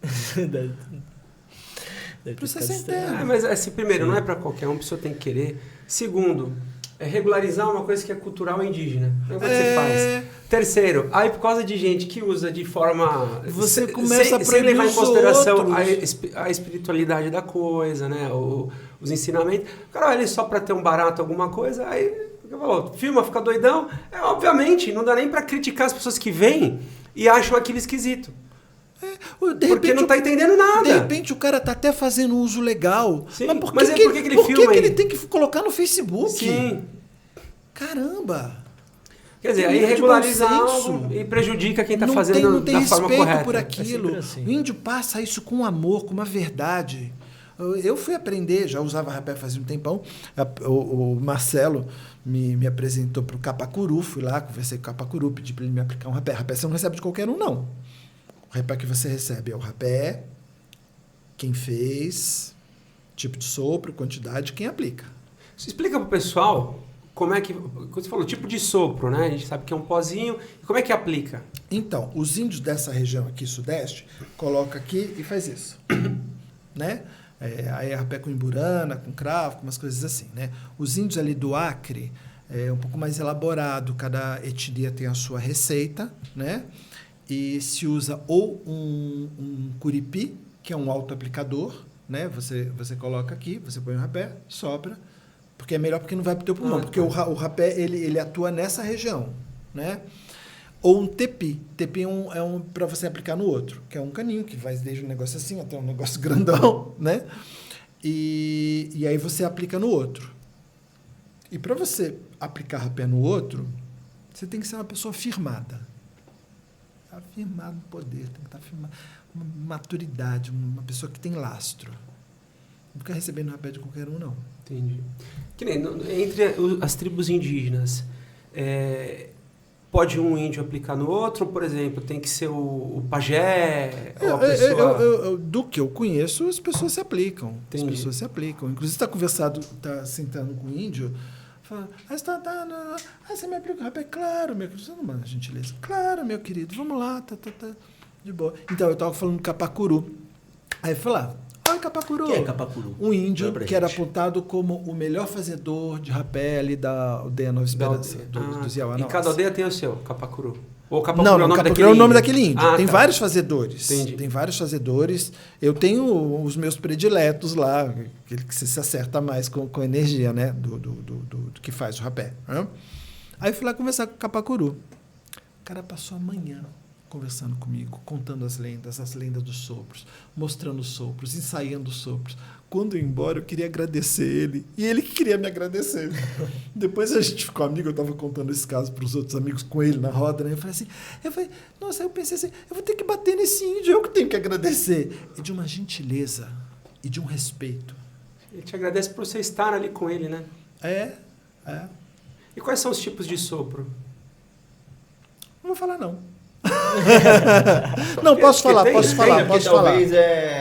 Processo interno. Mas assim, primeiro, não é para qualquer um, a pessoa tem que querer. Segundo, regularizar uma coisa que é cultural e indígena. Como é que você faz? Terceiro, aí por causa de gente que usa de forma... Você começa a sem levar em consideração outros. a espiritualidade da coisa, né? Os ensinamentos. O cara olha só para ter um barato, alguma coisa, aí filma, fica doidão. Obviamente, não dá nem para criticar as pessoas que vêm e acham aquilo esquisito. Porque não está entendendo nada. De repente o cara está até fazendo uso legal. Sim, mas por que ele filma que ele tem que colocar no Facebook? Sim. Caramba! Quer dizer, aí regulariza algo e prejudica quem está fazendo da forma correta. Não tem respeito por aquilo. Assim. O índio passa isso com amor, com uma verdade. Eu fui aprender, já usava rapé fazia um tempão. O Marcelo me apresentou para o Capacuru, fui lá, conversei com o Capacuru, pedi para ele me aplicar um rapé. Rapé você não recebe de qualquer um, não. O rapé que você recebe é o rapé, quem fez, tipo de sopro, quantidade, quem aplica. Você explica para o pessoal como é que... Você falou, tipo de sopro, né? A gente sabe que é um pozinho. E como é que aplica? Então, os índios dessa região aqui, sudeste, coloca aqui e faz isso. Né? Aí é rapé com imburana, com cravo, com umas coisas assim. Né? Os índios ali do Acre é um pouco mais elaborado. Cada etnia tem a sua receita, né? E se usa ou um curipi, que é um autoaplicador, né? Você coloca aqui, você põe o rapé, sopra, porque é melhor porque não vai para o teu pulmão, porque o rapé ele atua nessa região, né? Ou um tepi. Tepi é um para você aplicar no outro, que é um caninho que vai desde um negócio assim até um negócio grandão, né? E aí você aplica no outro. E para você aplicar rapé no outro, você tem que ser uma pessoa firmada. Firmado no poder, tem que estar firmado. Uma maturidade, uma pessoa que tem lastro. Não fica recebendo rapé de qualquer um, não. Entendi. Que nem entre as tribos indígenas, pode um índio aplicar no outro, ou, por exemplo, tem que ser o pajé, ou a pessoa... Do que eu conheço, as pessoas se aplicam. Entendi. As pessoas se aplicam. Inclusive, está sentando com o índio, fala, você me aplica o rapé? Claro, meu querido. Você não manda gentileza. Claro, meu querido. Vamos lá, tá. De boa. Então, eu estava falando do Capacuru. Aí eu falei, oi, Capacuru. Quem é Capacuru? Um índio que era gente. apontado como o melhor fazedor de rapé ali da aldeia Nova Esperança, dos Yawanás. E cada aldeia tem o seu, Capacuru. Ou Capacuru é o nome Capacuru daquele é o nome índio? daquele índio. Tem tá. vários fazedores. Entendi. Tem vários fazedores. Eu tenho os meus prediletos lá, aquele que se acerta mais com a energia, né? Do que faz o rapé. Né? Aí eu fui lá conversar com o Capacuru. O cara passou a manhã conversando comigo, contando as lendas dos sopros, mostrando os sopros, ensaiando os sopros. Quando eu ia embora, eu queria agradecer ele. E ele que queria me agradecer. Depois a gente ficou amigo, eu estava contando esse caso para os outros amigos com ele na roda, né? Eu falei, nossa, eu pensei assim, eu vou ter que bater nesse índio, eu que tenho que agradecer. E de uma gentileza e de um respeito. Ele te agradece por você estar ali com ele, né? É. E quais são os tipos de sopro? Não vou falar, não. Não, posso falar. Talvez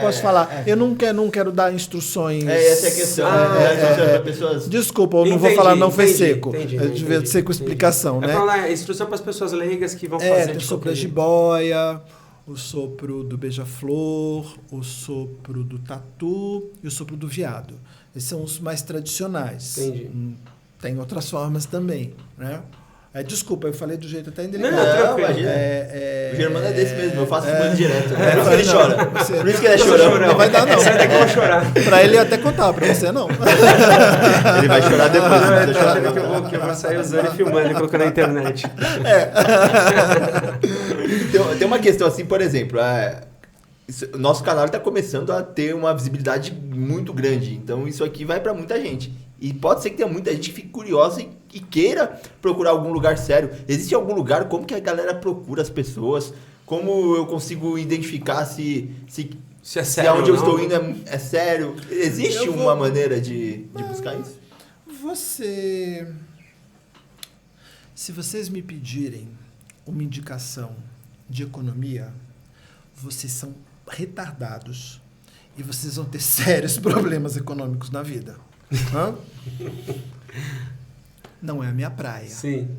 Posso falar. Eu não quero dar instruções. Essa é a questão. Pessoas... Desculpa, eu não vou falar, não foi seco. Devia ser com explicação, né? É falar instrução para as pessoas leigas que vão fazer. Tem o sopro da jiboia, o sopro do beija-flor, o sopro do tatu e o sopro do veado. Esses são os mais tradicionais. Entendi. Tem outras formas também, né? Desculpa, eu falei do jeito até indelicado. Não, imagina. O Germano é desse mesmo, eu faço isso muito direto. Por isso que ele chora. Por isso que ele é chorão. Não vai dar, não. Sai daqui, eu vou chorar. Pra ele até contar, pra você não. Ele vai chorar depois. Que eu vou sair usando e filmando e colocando na internet. Tem uma questão assim, por exemplo, o nosso canal está começando a ter uma visibilidade muito grande, então isso aqui vai para muita gente. E pode ser que tenha muita gente que fique curiosa e queira procurar algum lugar sério. Existe algum lugar? Como que a galera procura as pessoas? Como eu consigo identificar se é sério aonde eu estou não? indo é sério? Existe uma maneira de buscar isso? Se vocês me pedirem uma indicação de economia, vocês são retardados e vocês vão ter sérios problemas econômicos na vida. Não é a minha praia. Sim.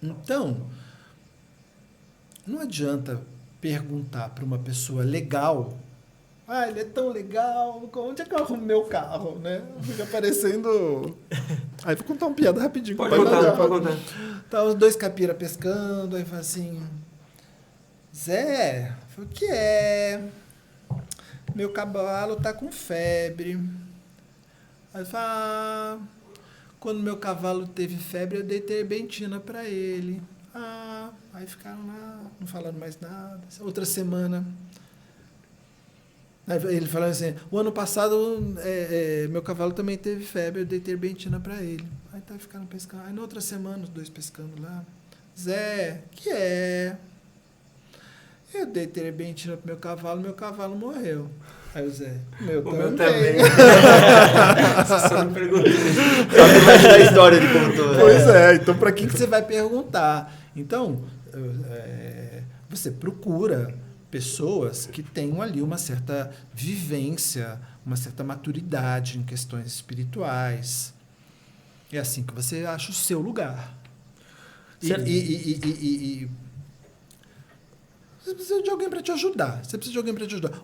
Então, não adianta perguntar para uma pessoa legal, ele é tão legal, onde é que eu arrumo meu carro, né? Fica parecendo... Aí vou contar uma piada rapidinho. Pode contar. Tá os dois caipira pescando, aí fala assim, Zé, o que é? Meu cavalo tá com febre. Aí fala, quando meu cavalo teve febre, eu dei terbentina para ele. Aí ficaram lá, não falando mais nada. Outra semana, aí ele falando assim, o ano passado meu cavalo também teve febre, eu dei terbentina para ele. Aí ficaram pescando. Aí na outra semana, os dois pescando lá. Zé, que é? Eu dei terbentina pro meu cavalo morreu. Aí o Zé, o meu também. Só me perguntei. Só que imagina a história de como tô. Pois é, então para quem que você vai perguntar? Então, você procura pessoas que tenham ali uma certa vivência, uma certa maturidade em questões espirituais. É assim que você acha o seu lugar. Você precisa de alguém para te ajudar.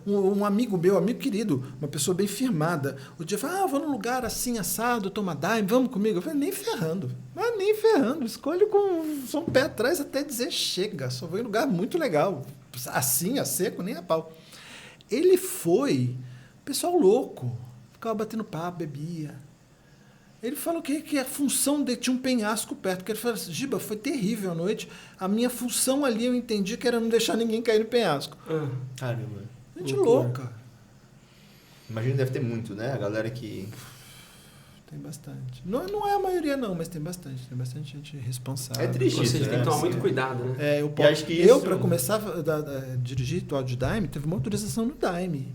Um amigo meu, amigo querido, uma pessoa bem firmada. O dia fala, vou num lugar assim, assado, toma daime, vamos comigo. Eu falei, nem ferrando. Escolho com só um pé atrás até dizer chega. Só vou em lugar muito legal. Assim, a seco, nem a pau. Ele foi, pessoal louco. Ficava batendo papo, bebia. Ele falou que a função dele tinha um penhasco perto. Que ele falou assim, Giba, foi terrível a noite. A minha função ali, eu entendi que era não deixar ninguém cair no penhasco. Caramba. Gente louca. Imagino que deve ter muito, né? A galera que... Tem bastante. Não é a maioria não, mas tem bastante. Tem bastante gente responsável. É triste Ou seja, isso, tem que né? tomar Assim, muito cuidado, né? Eu acho que isso- para começar a dirigir ritual de Daime, teve uma autorização no Daime.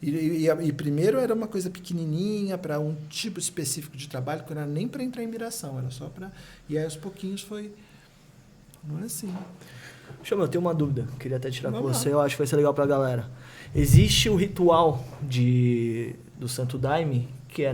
E primeiro era uma coisa pequenininha para um tipo específico de trabalho, que não era nem para entrar em miração, era só para... E aí aos pouquinhos foi... Não é assim. Chama, eu tenho uma dúvida, queria até tirar com Vamos lá. você, eu acho que vai ser legal pra galera. Existe o ritual do Santo Daime, que é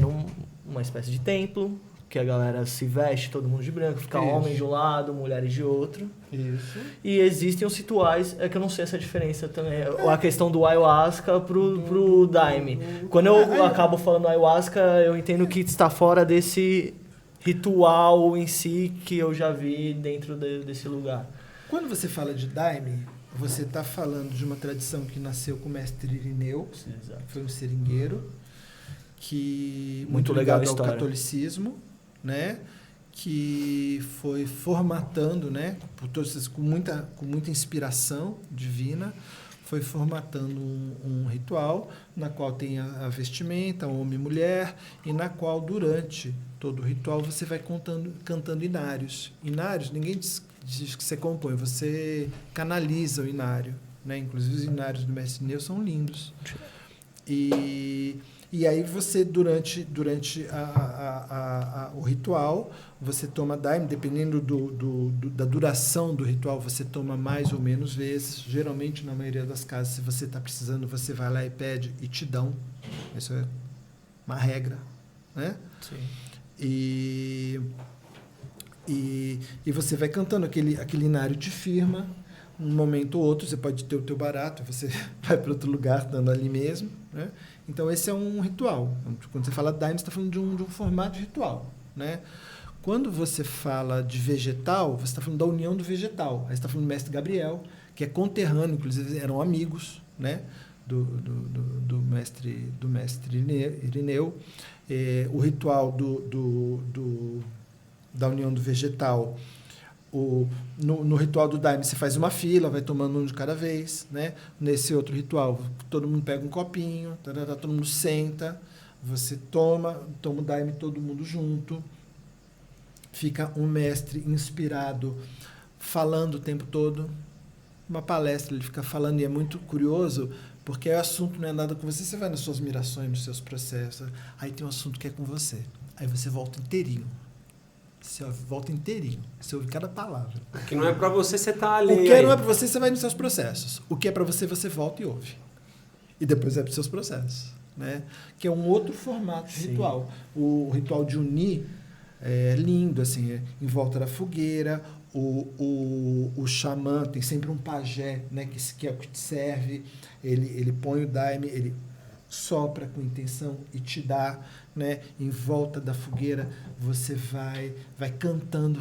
uma espécie de templo, que a galera se veste, todo mundo de branco, fica Isso. homens de um lado, mulheres de outro. Isso. E existem os rituais, é que eu não sei essa diferença também. A questão do ayahuasca pro Daime. Quando eu acabo falando ayahuasca, eu entendo que está fora desse ritual em si que eu já vi dentro desse lugar. Quando você fala de Daime, você está falando de uma tradição que nasceu com o mestre Irineu, Exato. foi um seringueiro, que Muito legal a ligado ao história. catolicismo, né? Que foi formatando, né? Com muita inspiração divina, foi formatando um ritual na qual tem a vestimenta, homem e mulher, e na qual durante todo o ritual você vai cantando inários. Inários, ninguém diz que você compõe, você canaliza o inário, né? Inclusive os inários do mestre Neu são lindos. E aí você, durante o ritual, você toma Daime, dependendo da duração do ritual, você toma mais ou menos vezes. Geralmente, na maioria das casas, se você está precisando, você vai lá e pede e te dão. Isso é uma regra, né? Sim. E você vai cantando aquele inário de firma. Um momento ou outro, você pode ter o teu barato, você vai para outro lugar, dando ali mesmo, né? Então, esse é um ritual. Quando você fala Daime, você está falando de um formato de ritual, né? Quando você fala de vegetal, você está falando da união do vegetal. Aí você está falando do mestre Gabriel, que é conterrâneo, inclusive eram amigos, né? Do mestre Irineu. O ritual da união do vegetal, no ritual do Daime você faz uma fila, vai tomando um de cada vez, né? Nesse outro ritual, todo mundo pega um copinho, todo mundo senta, você toma o Daime todo mundo junto, fica um mestre inspirado, falando o tempo todo, uma palestra, ele fica falando, e é muito curioso, porque o assunto não é nada com você, você vai nas suas mirações, nos seus processos, aí tem um assunto que é com você, aí você volta inteirinho. Você volta inteirinho. Você ouve cada palavra. O que não é pra você, você tá ali. O que não é pra você, você vai nos seus processos. O que é pra você, você volta e ouve. E depois é pros seus processos, né? Que é um outro formato de ritual. O ritual de unir é lindo, assim, em volta da fogueira. O xamã tem sempre um pajé, né? Que é o que te serve. Ele põe o Daime, ele sopra com intenção e te dá, né? Em volta da fogueira você vai cantando.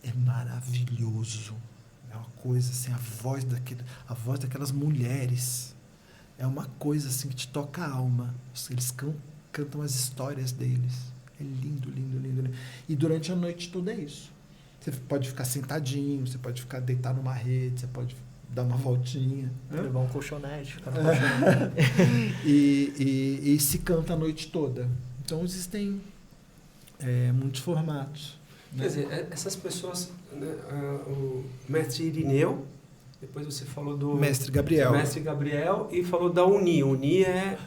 É maravilhoso. É uma coisa assim, a voz daquelas mulheres é uma coisa assim que te toca a alma. Eles cantam as histórias deles. É lindo, lindo, lindo, lindo. E durante a noite toda é isso. Você pode ficar sentadinho, você pode ficar deitado numa rede, você pode dar uma voltinha. Levar um colchonete, ficar no colchonete. E se canta a noite toda. Então existem muitos formatos. Quer dizer, essas pessoas, né, o mestre Irineu, depois você falou do Mestre Gabriel. Mestre Gabriel e falou da Uni. Uni é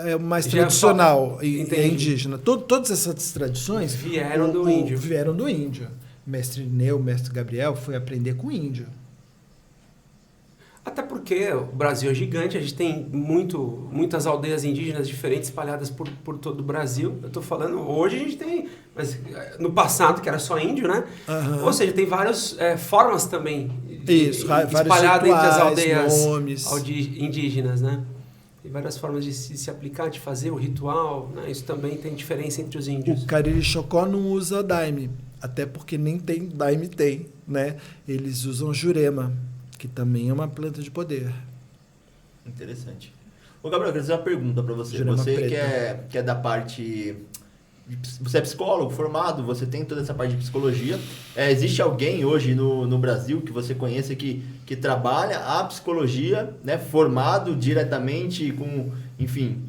É o mais Já tradicional, é entendi. indígena. Todas essas tradições Vieram do índio. Vieram do índio. Mestre Irineu, Mestre Gabriel foi aprender com o índio. Até porque o Brasil é gigante, a gente tem muitas aldeias indígenas diferentes espalhadas por todo o Brasil. Eu estou falando, hoje a gente tem, mas no passado, que era só índio, né? Aham. Ou seja, tem várias formas também Isso, vários espalhadas entre as rituais, aldeias nomes. indígenas, né? Tem várias formas de se aplicar, de fazer o ritual, né? Isso também tem diferença entre os índios. O Cariri Chocó não usa Daime, até porque nem tem Daime, né? Eles usam Jurema, que também é uma planta de poder. Interessante. Ô, Gabriel, eu quero fazer uma pergunta para você. Jurema Você preta. que é da parte você é psicólogo formado, você tem toda essa parte de psicologia. Existe alguém hoje no Brasil que você conheça que trabalha a psicologia, né, formado diretamente com, enfim,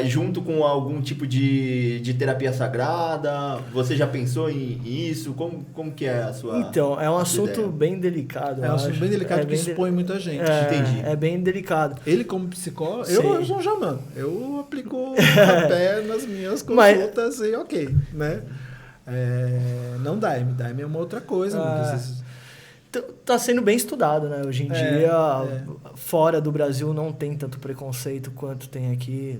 junto com algum tipo de terapia sagrada? Você já pensou em isso? Como que é a sua... Então, é um assunto ideia? bem delicado. É um assunto bem delicado que expõe muita gente. Entendi. É bem delicado. Ele, como psicólogo, Sim. eu sou um xamã. Eu aplico o rapé nas minhas consultas e ok, né? Não Daime. Daime é uma outra coisa. Não precisa... Tá sendo bem estudado, né? Hoje em dia, fora do Brasil, não tem tanto preconceito quanto tem aqui.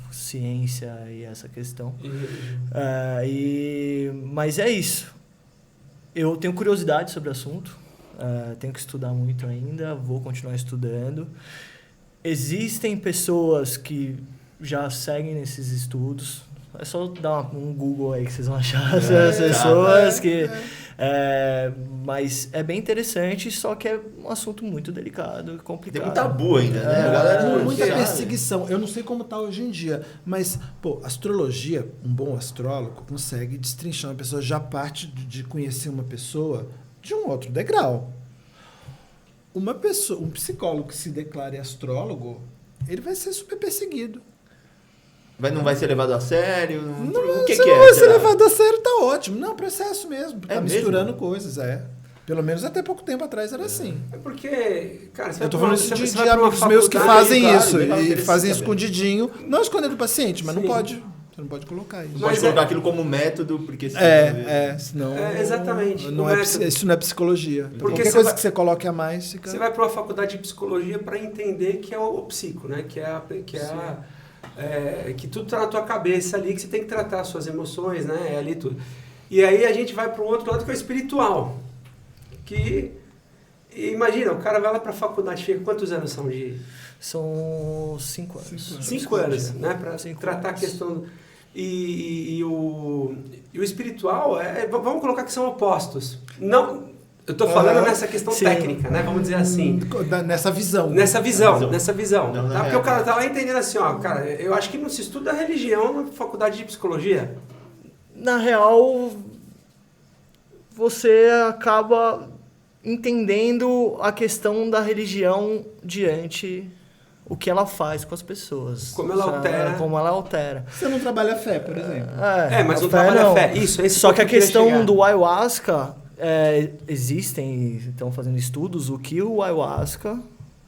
Ciência e essa questão. Mas é isso. Eu tenho curiosidade sobre o assunto. Tenho que estudar muito ainda. Vou continuar estudando. Existem pessoas que já seguem nesses estudos. É só dar um Google aí que vocês vão achar essas pessoas que... mas é bem interessante, só que é um assunto muito delicado e complicado. Tem muito tabu ainda, né? A galera muita perseguição. Eu não sei como está hoje em dia, mas, astrologia, um bom astrólogo consegue destrinchar uma pessoa, já parte de conhecer uma pessoa de um outro degrau. Um psicólogo que se declare astrólogo, ele vai ser super perseguido. Não vai ser levado a sério? Não, o que não vai ser levado a sério, tá ótimo. Não, processo mesmo. Tá misturando coisas, Pelo menos até pouco tempo atrás era assim. É porque, cara, eu tô falando isso de amigos meus que fazem isso. E fazem escondidinho. Não escondendo o paciente, mas não pode. Você não pode colocar isso. Não pode colocar aquilo como método, porque... Senão... exatamente. Isso não é psicologia. Porque qualquer coisa que você coloque a mais... Fica... Você vai para uma faculdade de psicologia para entender que é o psico, né? Que tudo tá na tua cabeça ali, que você tem que tratar as suas emoções, né? Ali tudo. E aí a gente vai para um outro lado que é o espiritual. Imagina, o cara vai lá para a faculdade, fica quantos anos são de... São 5 anos. 5 anos, né? Para tratar a questão... E o espiritual, vamos colocar que são opostos. Não... Eu estou falando nessa questão técnica, né? Vamos dizer assim. Nessa visão. Nessa visão. Não, tá? Porque o cara tá lá entendendo assim, cara, eu acho que não se estuda religião na faculdade de psicologia. Na real, você acaba entendendo a questão da religião diante o que ela faz com as pessoas. Como ela altera. Você não trabalha a fé, por exemplo. Mas não trabalha a fé. Isso, só que a questão do ayahuasca... existem, estão fazendo estudos, o que o ayahuasca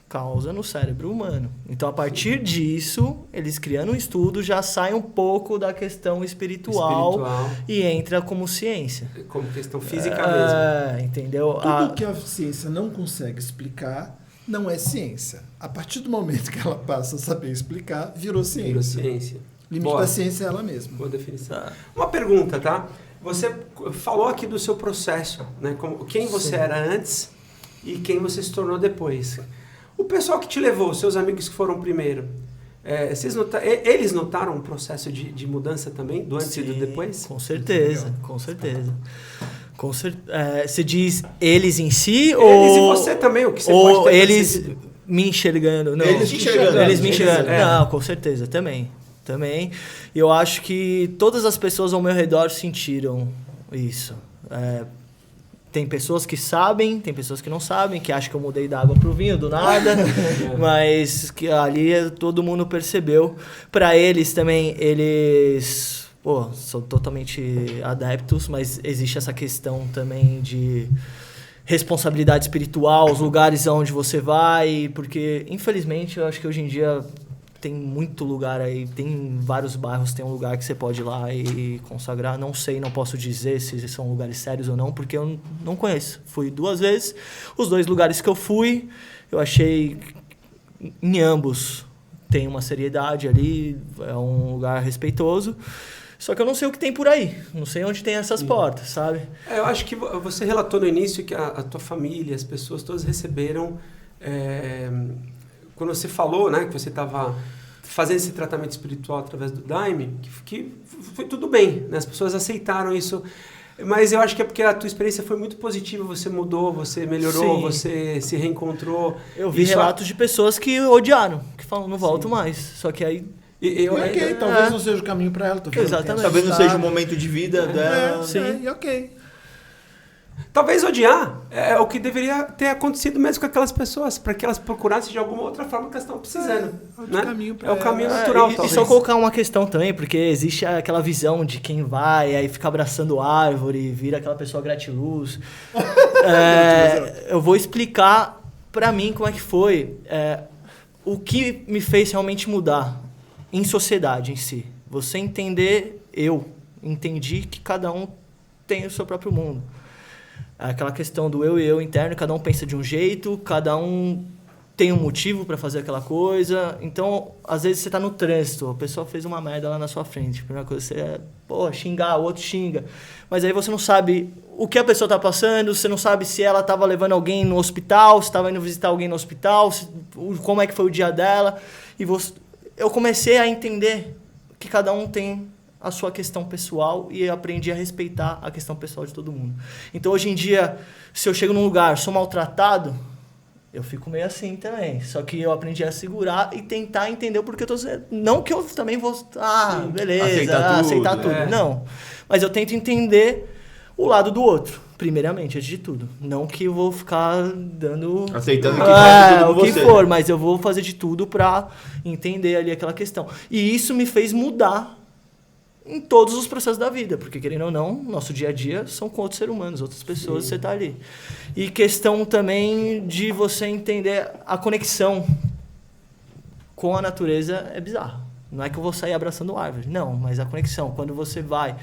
causa no cérebro humano. Então, a partir disso, eles criando um estudo, já sai um pouco da questão espiritual. E entra como ciência. Como questão física mesmo. Entendeu? Tudo que a ciência não consegue explicar não é ciência. A partir do momento que ela passa a saber explicar, virou ciência. O limite da ciência é ela mesma. Boa definição. Uma pergunta, tá? Você falou aqui do seu processo, né? Quem você era antes e quem você se tornou depois. O pessoal que te levou, seus amigos que foram primeiro, eles notaram um processo de mudança também, do antes e do depois? Com certeza. Você diz eles em si ou... Eles e você também, o que você pode ter eles percebido? Me enxergando? Não. Eles me enxergando. Não, com certeza, também. Eu acho que todas as pessoas ao meu redor sentiram isso. Tem pessoas que sabem, tem pessoas que não sabem, que acham que eu mudei da água pro vinho do nada, mas que ali todo mundo percebeu. Para eles também, eles são totalmente adeptos, mas existe essa questão também de responsabilidade espiritual, os lugares onde você vai, porque infelizmente eu acho que hoje em dia tem muito lugar aí, tem vários bairros, tem um lugar que você pode ir lá e consagrar. Não sei, não posso dizer se são lugares sérios ou não, porque eu não conheço. Fui 2 vezes. Os 2 lugares que eu fui, eu achei em ambos tem uma seriedade ali, é um lugar respeitoso. Só que eu não sei o que tem por aí. Não sei onde tem essas portas, sabe? Eu acho que você relatou no início que a tua família, as pessoas todas receberam... Quando você falou, né, que você estava fazendo esse tratamento espiritual através do Daime, que foi tudo bem, né? As pessoas aceitaram isso, mas eu acho que é porque a tua experiência foi muito positiva, você mudou, você melhorou, Sim. Você se reencontrou. Eu vi relatos de pessoas que odiaram, que falam, não volto mais, só que aí E ok, talvez não seja o caminho para ela. Exatamente. Talvez não seja o momento de vida dela. Sim. E ok. Talvez odiar é o que deveria ter acontecido mesmo com aquelas pessoas, para que elas procurassem de alguma outra forma que elas estão precisando. Né? É o caminho natural, e talvez. só colocar uma questão também, porque existe aquela visão de quem vai, aí fica abraçando árvore, vira aquela pessoa gratiluz. Eu vou explicar pra mim como é que foi. O que me fez realmente mudar em sociedade em si. Você entender, eu entendi que cada um tem o seu próprio mundo. Aquela questão do eu e eu interno, cada um pensa de um jeito, cada um tem um motivo para fazer aquela coisa. Então, às vezes você tá no trânsito, a pessoa fez uma merda lá na sua frente. A primeira coisa você xingar, o outro xinga. Mas aí você não sabe o que a pessoa tá passando, você não sabe se ela tava levando alguém no hospital, se tava indo visitar alguém no hospital, como é que foi o dia dela. Eu comecei a entender que cada um tem a sua questão pessoal e eu aprendi a respeitar a questão pessoal de todo mundo. Então, hoje em dia, se eu chego num lugar, sou maltratado, eu fico meio assim também. Só que eu aprendi a segurar e tentar entender o porquê eu tô... Não que eu também vou... beleza, aceitar tudo. Não. Mas eu tento entender o lado do outro, primeiramente, antes de tudo. Não que eu vou ficar dando... Aceitando que faz tudo o que você. for, mas eu vou fazer de tudo pra entender ali aquela questão. E isso me fez mudar em todos os processos da vida, porque querendo ou não, nosso dia a dia são com outros seres humanos, outras pessoas, você tá ali. E questão também de você entender a conexão com a natureza é bizarro. Não é que eu vou sair abraçando árvore, não, mas a conexão, quando você vai...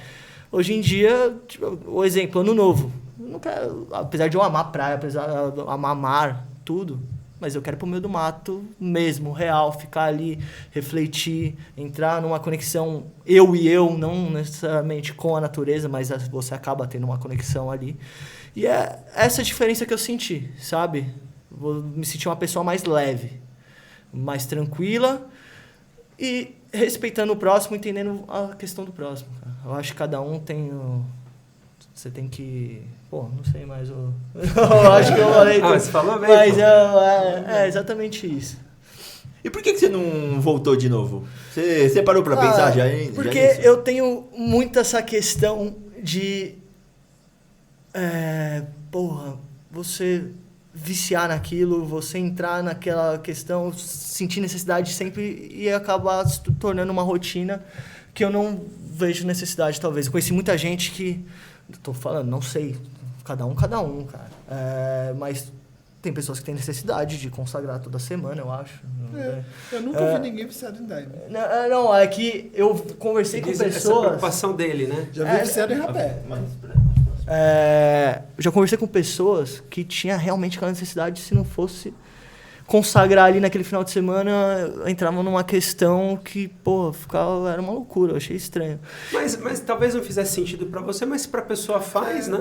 Hoje em dia, tipo, o exemplo, Ano Novo. Eu não quero, apesar de eu amar praia, apesar de eu amar mar, tudo... Mas eu quero ir pro meio do mato mesmo, real, ficar ali, refletir, entrar numa conexão eu e eu, não necessariamente com a natureza, mas você acaba tendo uma conexão ali. E é essa diferença que eu senti, sabe? Vou me sentir uma pessoa mais leve, mais tranquila e respeitando o próximo, entendendo a questão do próximo. Eu acho que cada um tem... Você tem que... não sei mais o... eu acho que eu falei... Você falou bem. Mas é exatamente isso. E por que você não voltou de novo? Você parou pra pensar já? Porque já eu tenho muito essa questão de... você viciar naquilo, você entrar naquela questão, sentir necessidade sempre e acabar se tornando uma rotina que eu não vejo necessidade, talvez. Eu conheci muita gente que... Tô falando, não sei. Cada um, cara. Mas tem pessoas que têm necessidade de consagrar toda semana, eu acho. Eu nunca vi ninguém viciado em daime. Não, é que eu conversei com pessoas... Essa preocupação dele, né? Já vi viciado em rapé. Eu já conversei com pessoas que tinha realmente aquela necessidade, se não fosse consagrar ali naquele final de semana, entrava numa questão que, era uma loucura, eu achei estranho. Mas talvez não fizesse sentido pra você, mas pra pessoa faz, né?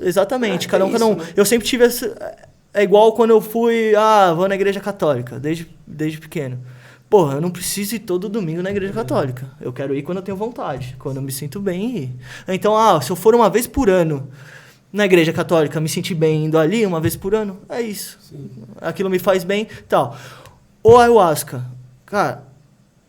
Exatamente, cada um. Né? Eu sempre tive essa... É igual quando eu fui, vou na igreja católica, desde pequeno. Eu não preciso ir todo domingo na igreja católica. Eu quero ir quando eu tenho vontade, quando eu me sinto bem ir. Então, se eu for uma vez por ano na igreja católica, me sentir bem indo ali uma vez por ano, é isso. Sim. Aquilo me faz bem, tal. O ayahuasca, cara,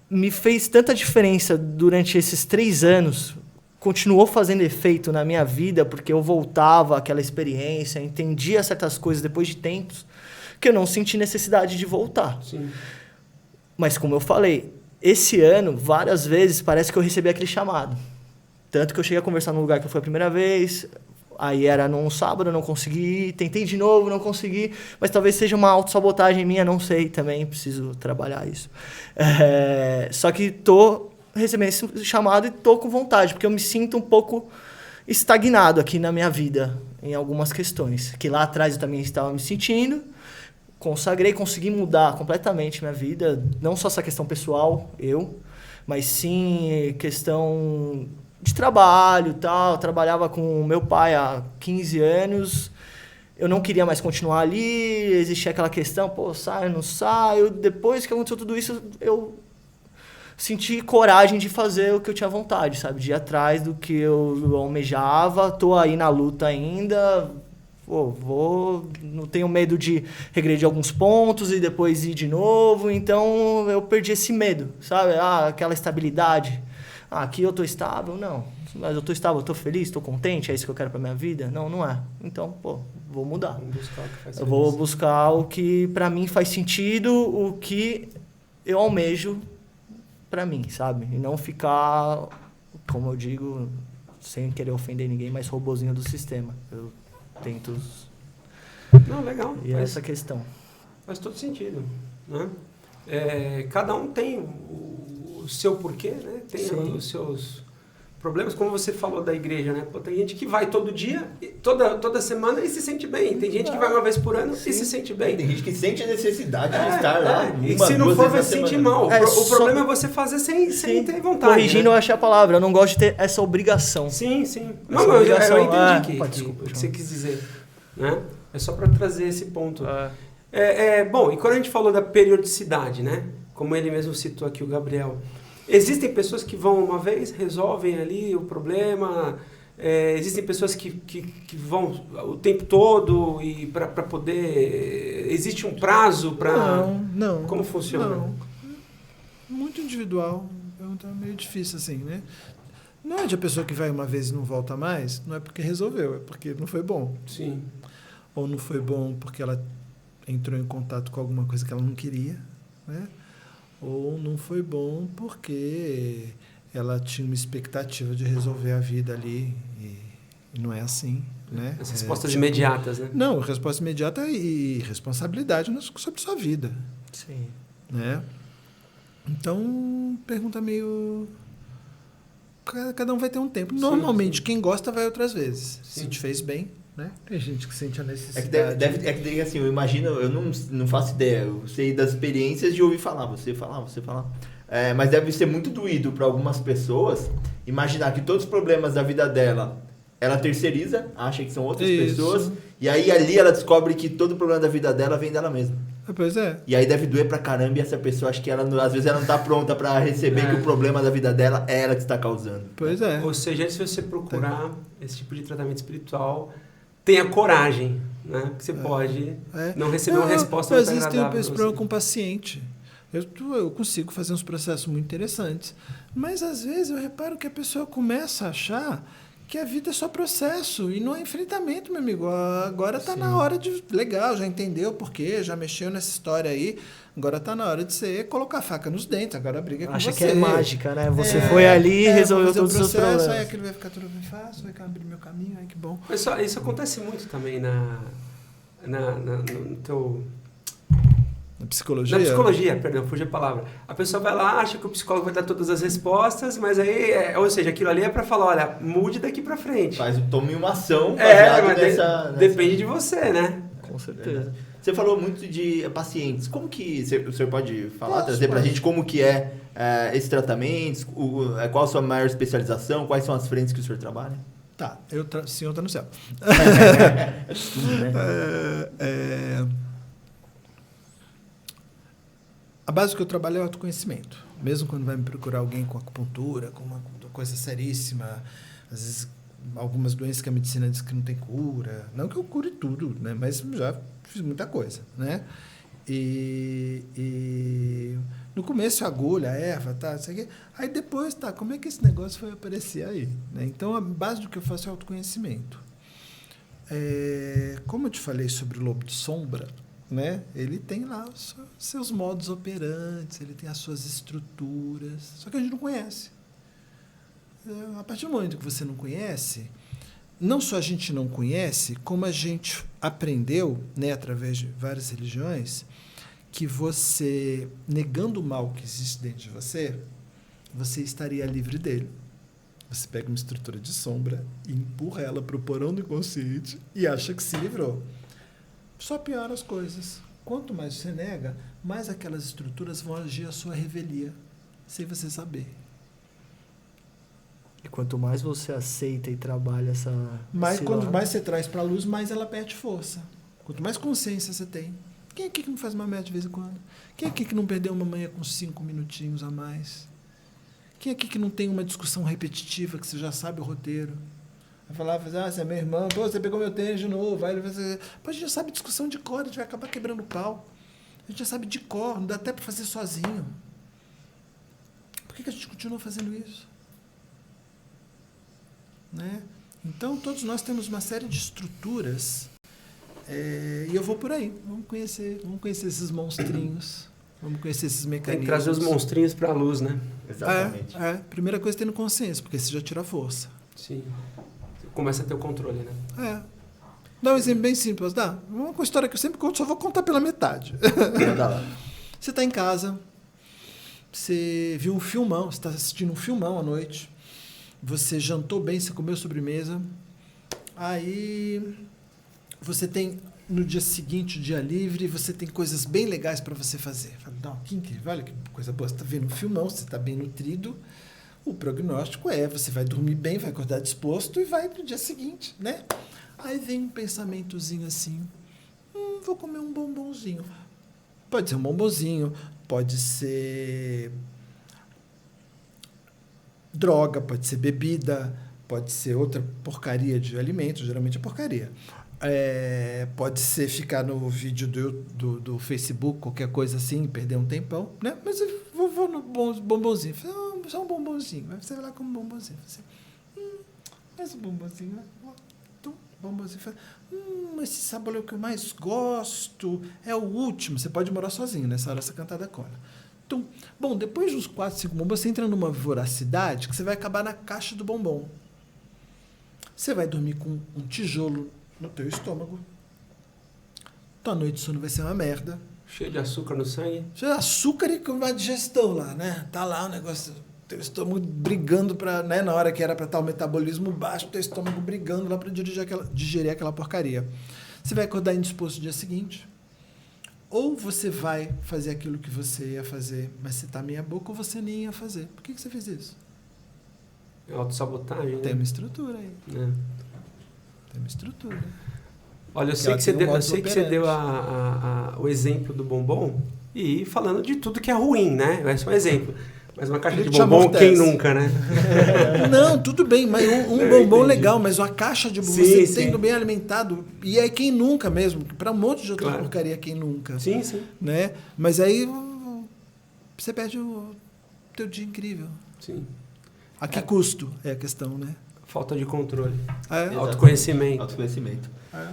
me fez tanta diferença durante esses 3 anos, continuou fazendo efeito na minha vida, porque eu voltava àquela experiência, entendia certas coisas depois de tempos, que eu não senti necessidade de voltar. Sim. Mas como eu falei, esse ano, várias vezes, parece que eu recebi aquele chamado. Tanto que eu cheguei a conversar num lugar que foi a primeira vez... Aí era num sábado, eu não consegui, tentei de novo, não consegui, mas talvez seja uma autossabotagem minha, não sei também, preciso trabalhar isso. Só que tô recebendo esse chamado e tô com vontade, porque eu me sinto um pouco estagnado aqui na minha vida, em algumas questões, que lá atrás eu também estava me sentindo, consagrei, consegui mudar completamente minha vida, não só essa questão pessoal, mas sim questão... de trabalho e tal, eu trabalhava com meu pai há 15 anos, eu não queria mais continuar ali, existia aquela questão, saio, não saio, depois que aconteceu tudo isso, eu senti coragem de fazer o que eu tinha vontade, sabe, de ir atrás do que eu almejava, tô aí na luta ainda, Não tenho medo de regredir alguns pontos e depois ir de novo. Então eu perdi esse medo, sabe? Aquela estabilidade. Aqui eu tô estável, não. Mas eu tô estável, eu tô feliz, tô contente, é isso que eu quero pra minha vida? Não, não é. Então, vou mudar. Eu vou buscar o que pra mim faz sentido, o que eu almejo pra mim, sabe? E não ficar, como eu digo, sem querer ofender ninguém, mas robozinho do sistema. Eu tento... Não, legal. E essa questão. Faz todo sentido, né? Cada um tem o seu porquê, né? Tem os seus problemas, como você falou da igreja, né? Pô, tem gente que vai todo dia, toda semana e se sente bem. Tem gente que vai uma vez por ano e se sente bem. Tem gente que sente a necessidade de estar lá. E se não for, vai se sentir mal. O problema é você fazer sem ter vontade. Corrigindo, eu achei a palavra. Eu não gosto de ter essa obrigação. Sim. Não, Essa obrigação. eu entendi Desculpa, o que você quis dizer. Né? É só para trazer esse ponto. Bom, e quando a gente falou da periodicidade, né? Como ele mesmo citou aqui, o Gabriel, existem pessoas que vão uma vez, resolvem ali o problema, existem pessoas que vão o tempo todo e para poder... Existe um prazo para... Não. Como funciona? Não. Muito individual. É meio difícil assim, né? Não é de a pessoa que vai uma vez e não volta mais, não é porque resolveu, é porque não foi bom. Sim. Ou não foi bom porque ela entrou em contato com alguma coisa que ela não queria, né? Ou não foi bom porque ela tinha uma expectativa de resolver a vida ali e não é assim, né? As respostas imediatas, né? Não, resposta imediata e responsabilidade sobre sua vida. Sim. Né? Então, pergunta meio... Cada um vai ter um tempo. Normalmente, quem gosta vai outras vezes. Sim. Se te fez bem, né? Tem gente que sente a É necessidade. que deve assim, eu imagino, eu não faço ideia, eu sei das experiências de ouvir falar, você falar. Mas deve ser muito doído para algumas pessoas imaginar que todos os problemas da vida dela, ela terceiriza, acha que são outras pessoas, e aí ali ela descobre que todo o problema da vida dela vem dela mesma. Pois é. E aí deve doer pra caramba e essa pessoa, acho que ela, às vezes ela não tá pronta pra receber que o problema da vida dela é ela que está causando. Pois é. Ou seja, se você procurar esse tipo de tratamento espiritual, tenha coragem, né? Que você pode não receber uma resposta muito agradável. Às vezes tem esse problema com o paciente. Eu consigo fazer uns processos muito interessantes. Mas às vezes eu reparo que a pessoa começa a achar que a vida é só processo e não é enfrentamento, meu amigo. Agora está na hora de... Legal, já entendeu por quê, já mexeu nessa história aí. Agora está na hora de você colocar a faca nos dentes. Agora a briga é com você. Acha que é mágica, né? Você foi ali e resolveu todos os seus problemas. Aí aquilo vai ficar tudo bem fácil, vai abrir meu caminho, aí que bom. Mas isso acontece muito também no teu... Na psicologia? Na psicologia, perdão, fugi a palavra. A pessoa vai lá, acha que o psicólogo vai dar todas as respostas, mas aí, ou seja, aquilo ali é para falar, olha, mude daqui para frente. Tome uma ação mas depende de você, né? Com certeza. Você falou muito de pacientes. Como que... O senhor pode falar, trazer pra gente como que é esse tratamento, qual a sua maior especialização, quais são as frentes que o senhor trabalha? Tá, senhor está no céu. A base que eu trabalho é o autoconhecimento. Mesmo quando vai me procurar alguém com acupuntura, com uma coisa seríssima, às vezes algumas doenças que a medicina diz que não tem cura. Não que eu cure tudo, né? Mas já fiz muita coisa, né? E no começo agulha, erva, tá, isso aqui. Aí depois, tá, como é que esse negócio foi aparecer aí? Né? Então a base do que eu faço é autoconhecimento. Como eu te falei sobre o lobo de sombra, né? Ele tem lá os seus modos operantes, ele tem as suas estruturas, só que a gente não conhece. A partir do momento que você não conhece, não só a gente não conhece, como a gente aprendeu, né, através de várias religiões, que você, negando o mal que existe dentro de você, você estaria livre dele. Você pega uma estrutura de sombra e empurra ela para o porão do inconsciente e acha que se livrou. Só piora as coisas. Quanto mais você nega, mais aquelas estruturas vão agir a sua revelia, sem você saber. E quanto mais você aceita e trabalha quanto mais você traz para a luz, mais ela perde força. Quanto mais consciência você tem. Quem aqui que não faz uma meta de vez em quando? Quem aqui que não perdeu uma manhã com 5 minutinhos a mais? Quem aqui que não tem uma discussão repetitiva, que você já sabe o roteiro? Vai falar, você é meu irmão, pô, você pegou meu tênis de novo. Aí ele vai dizer, pô, a gente já sabe discussão de cor, a gente vai acabar quebrando o pau. A gente já sabe de cor, não dá até para fazer sozinho. Por que a gente continua fazendo isso? Né? Então, todos nós temos uma série de estruturas e eu vou por aí. Vamos conhecer esses monstrinhos, vamos conhecer esses mecanismos. Tem que trazer os monstrinhos para a luz, né? Exatamente. Primeira coisa é tendo consciência, porque você já tira a força. Sim. Você começa a ter o controle, né? Dá um exemplo bem simples, dá? Uma história que eu sempre conto, só vou contar pela metade. Você está em casa, você viu um filmão, você está assistindo um filmão à noite, você jantou bem, você comeu sobremesa, aí você tem, no dia seguinte, o dia livre, você tem coisas bem legais para você fazer. Fala, não, que incrível, olha que coisa boa, você está vendo um filmão, você está bem nutrido, o prognóstico você vai dormir bem, vai acordar disposto e vai pro dia seguinte, né? Aí vem um pensamentozinho assim, vou comer um bombonzinho. Pode ser um bombonzinho, pode ser droga, pode ser bebida, pode ser outra porcaria de alimento, geralmente é porcaria. Pode ser ficar no vídeo do Facebook, qualquer coisa assim, perder um tempão, né? Mas eu vou no bombonzinho. Só um bombonzinho. Você vai lá com um bombonzinho. Mais um bombonzinho. Bombonzinho. Esse sabor é o que eu mais gosto. É o último. Você pode morar sozinho nessa hora, essa cantada cola. Então, bom, depois de uns 4, 5 bombons, você entra numa voracidade que você vai acabar na caixa do bombom. Você vai dormir com um tijolo no teu estômago. Tua noite de sono vai ser uma merda. Cheio de açúcar no sangue. Cheio de açúcar e com uma digestão lá, né? Tá lá o negócio, teu estômago brigando para, né? Na hora que era para estar o metabolismo baixo, teu estômago brigando lá para digerir aquela porcaria. Você vai acordar indisposto no dia seguinte. Ou você vai fazer aquilo que você ia fazer, mas você tá meia boca, ou você nem ia fazer. Por que você fez isso? É autossabotagem, né? Tem uma estrutura aí. É. Tem uma estrutura. Olha, eu sei que você deu o exemplo do bombom e falando de tudo que é ruim, né? É só um exemplo. Mas uma caixa de bombom, quem nunca, né? Não, tudo bem, mas um bombom legal, mas uma caixa de bombom, você sendo bem alimentado, e é quem nunca mesmo, para um monte de outra porcaria, quem nunca. Sim. Né? Mas aí você perde o teu dia incrível. Sim. A que custo é a questão, né? Falta de controle. Autoconhecimento. É.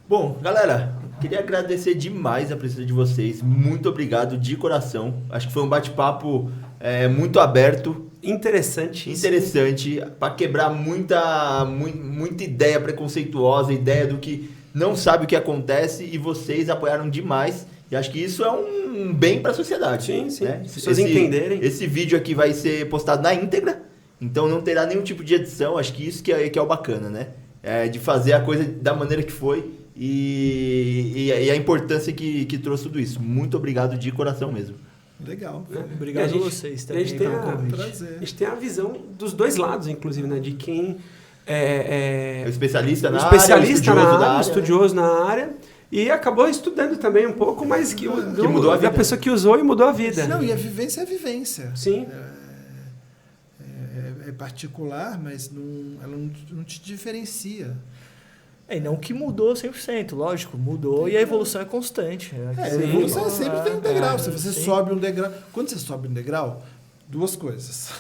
Bom, galera, queria agradecer demais a presença de vocês. Muito obrigado de coração. Acho que foi um bate-papo muito aberto. Interessante, para quebrar muita ideia preconceituosa, ideia do que não sabe o que acontece, e vocês apoiaram demais. E acho que isso é um bem para a sociedade. Sim. Né? As pessoas entenderem. Esse vídeo aqui vai ser postado na íntegra, então não terá nenhum tipo de edição. Acho que isso que é o bacana, né? De fazer a coisa da maneira que foi e a importância que trouxe tudo isso. Muito obrigado de coração mesmo. Legal. Obrigado a vocês também. A gente tem a visão dos dois lados, inclusive, né? De quem é o especialista na área, estudioso na área, e acabou estudando também um pouco, mas que mudou a vida. A pessoa que usou e mudou a vida. Não, e a vivência é a vivência. Sim. É particular, mas ela não te diferencia. E não que mudou 100%, lógico, mudou e a evolução é constante. A evolução sempre tem um degrau. Se você sobe um degrau... Quando você sobe um degrau, duas coisas.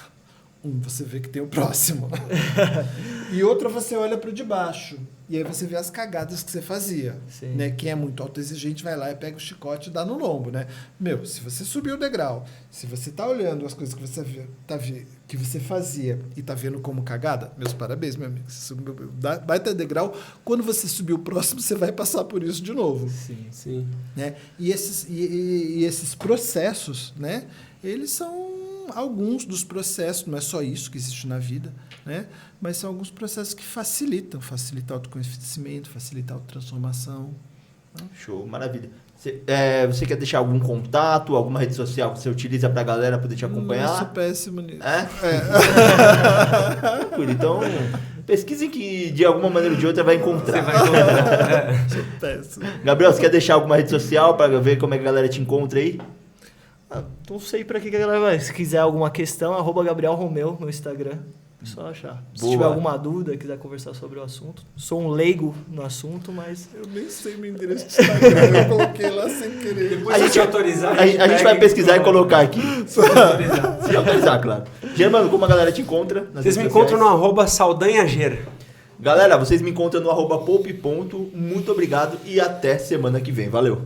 Você vê que tem o próximo. E outra, você olha para o de baixo. E aí você vê as cagadas que você fazia. Né? Quem é muito autoexigente vai lá e pega o chicote e dá no lombo. Né? Se você subiu o degrau, se você está olhando as coisas que você fazia e está vendo como cagada, meus parabéns, meu amigo. Você subiu, vai ter degrau. Quando você subir o próximo, você vai passar por isso de novo. Sim. Né? E esses processos, né? Eles são alguns dos processos, não é só isso que existe na vida, né? Mas são alguns processos que facilitam o autoconhecimento, facilitam a autotransformação. Né? Show, maravilha. Você quer deixar algum contato, alguma rede social que você utiliza para a galera poder te acompanhar? Eu sou péssimo nisso. Então, pesquisem que de alguma maneira ou de outra vai encontrar. Você vai encontrar. Sou péssimo. Gabriel, você quer deixar alguma rede social para ver como é que a galera te encontra aí? Não sei para que a galera vai. Se quiser alguma questão, @GabrielRomeu no Instagram. Só achar. Se Boa. tiver alguma dúvida, quiser conversar sobre o assunto. Sou um leigo no assunto, mas... Eu nem sei meu endereço de Instagram, eu coloquei lá sem querer. Depois se autorizar, A gente vai pesquisar e colocar aqui. Se autorizar. Se autorizar, claro. Germano, como a galera te encontra? Nas Vocês me redes encontram sociais? no @saldanhager. Galera, vocês me encontram no @poupe. Muito obrigado e até semana que vem. Valeu.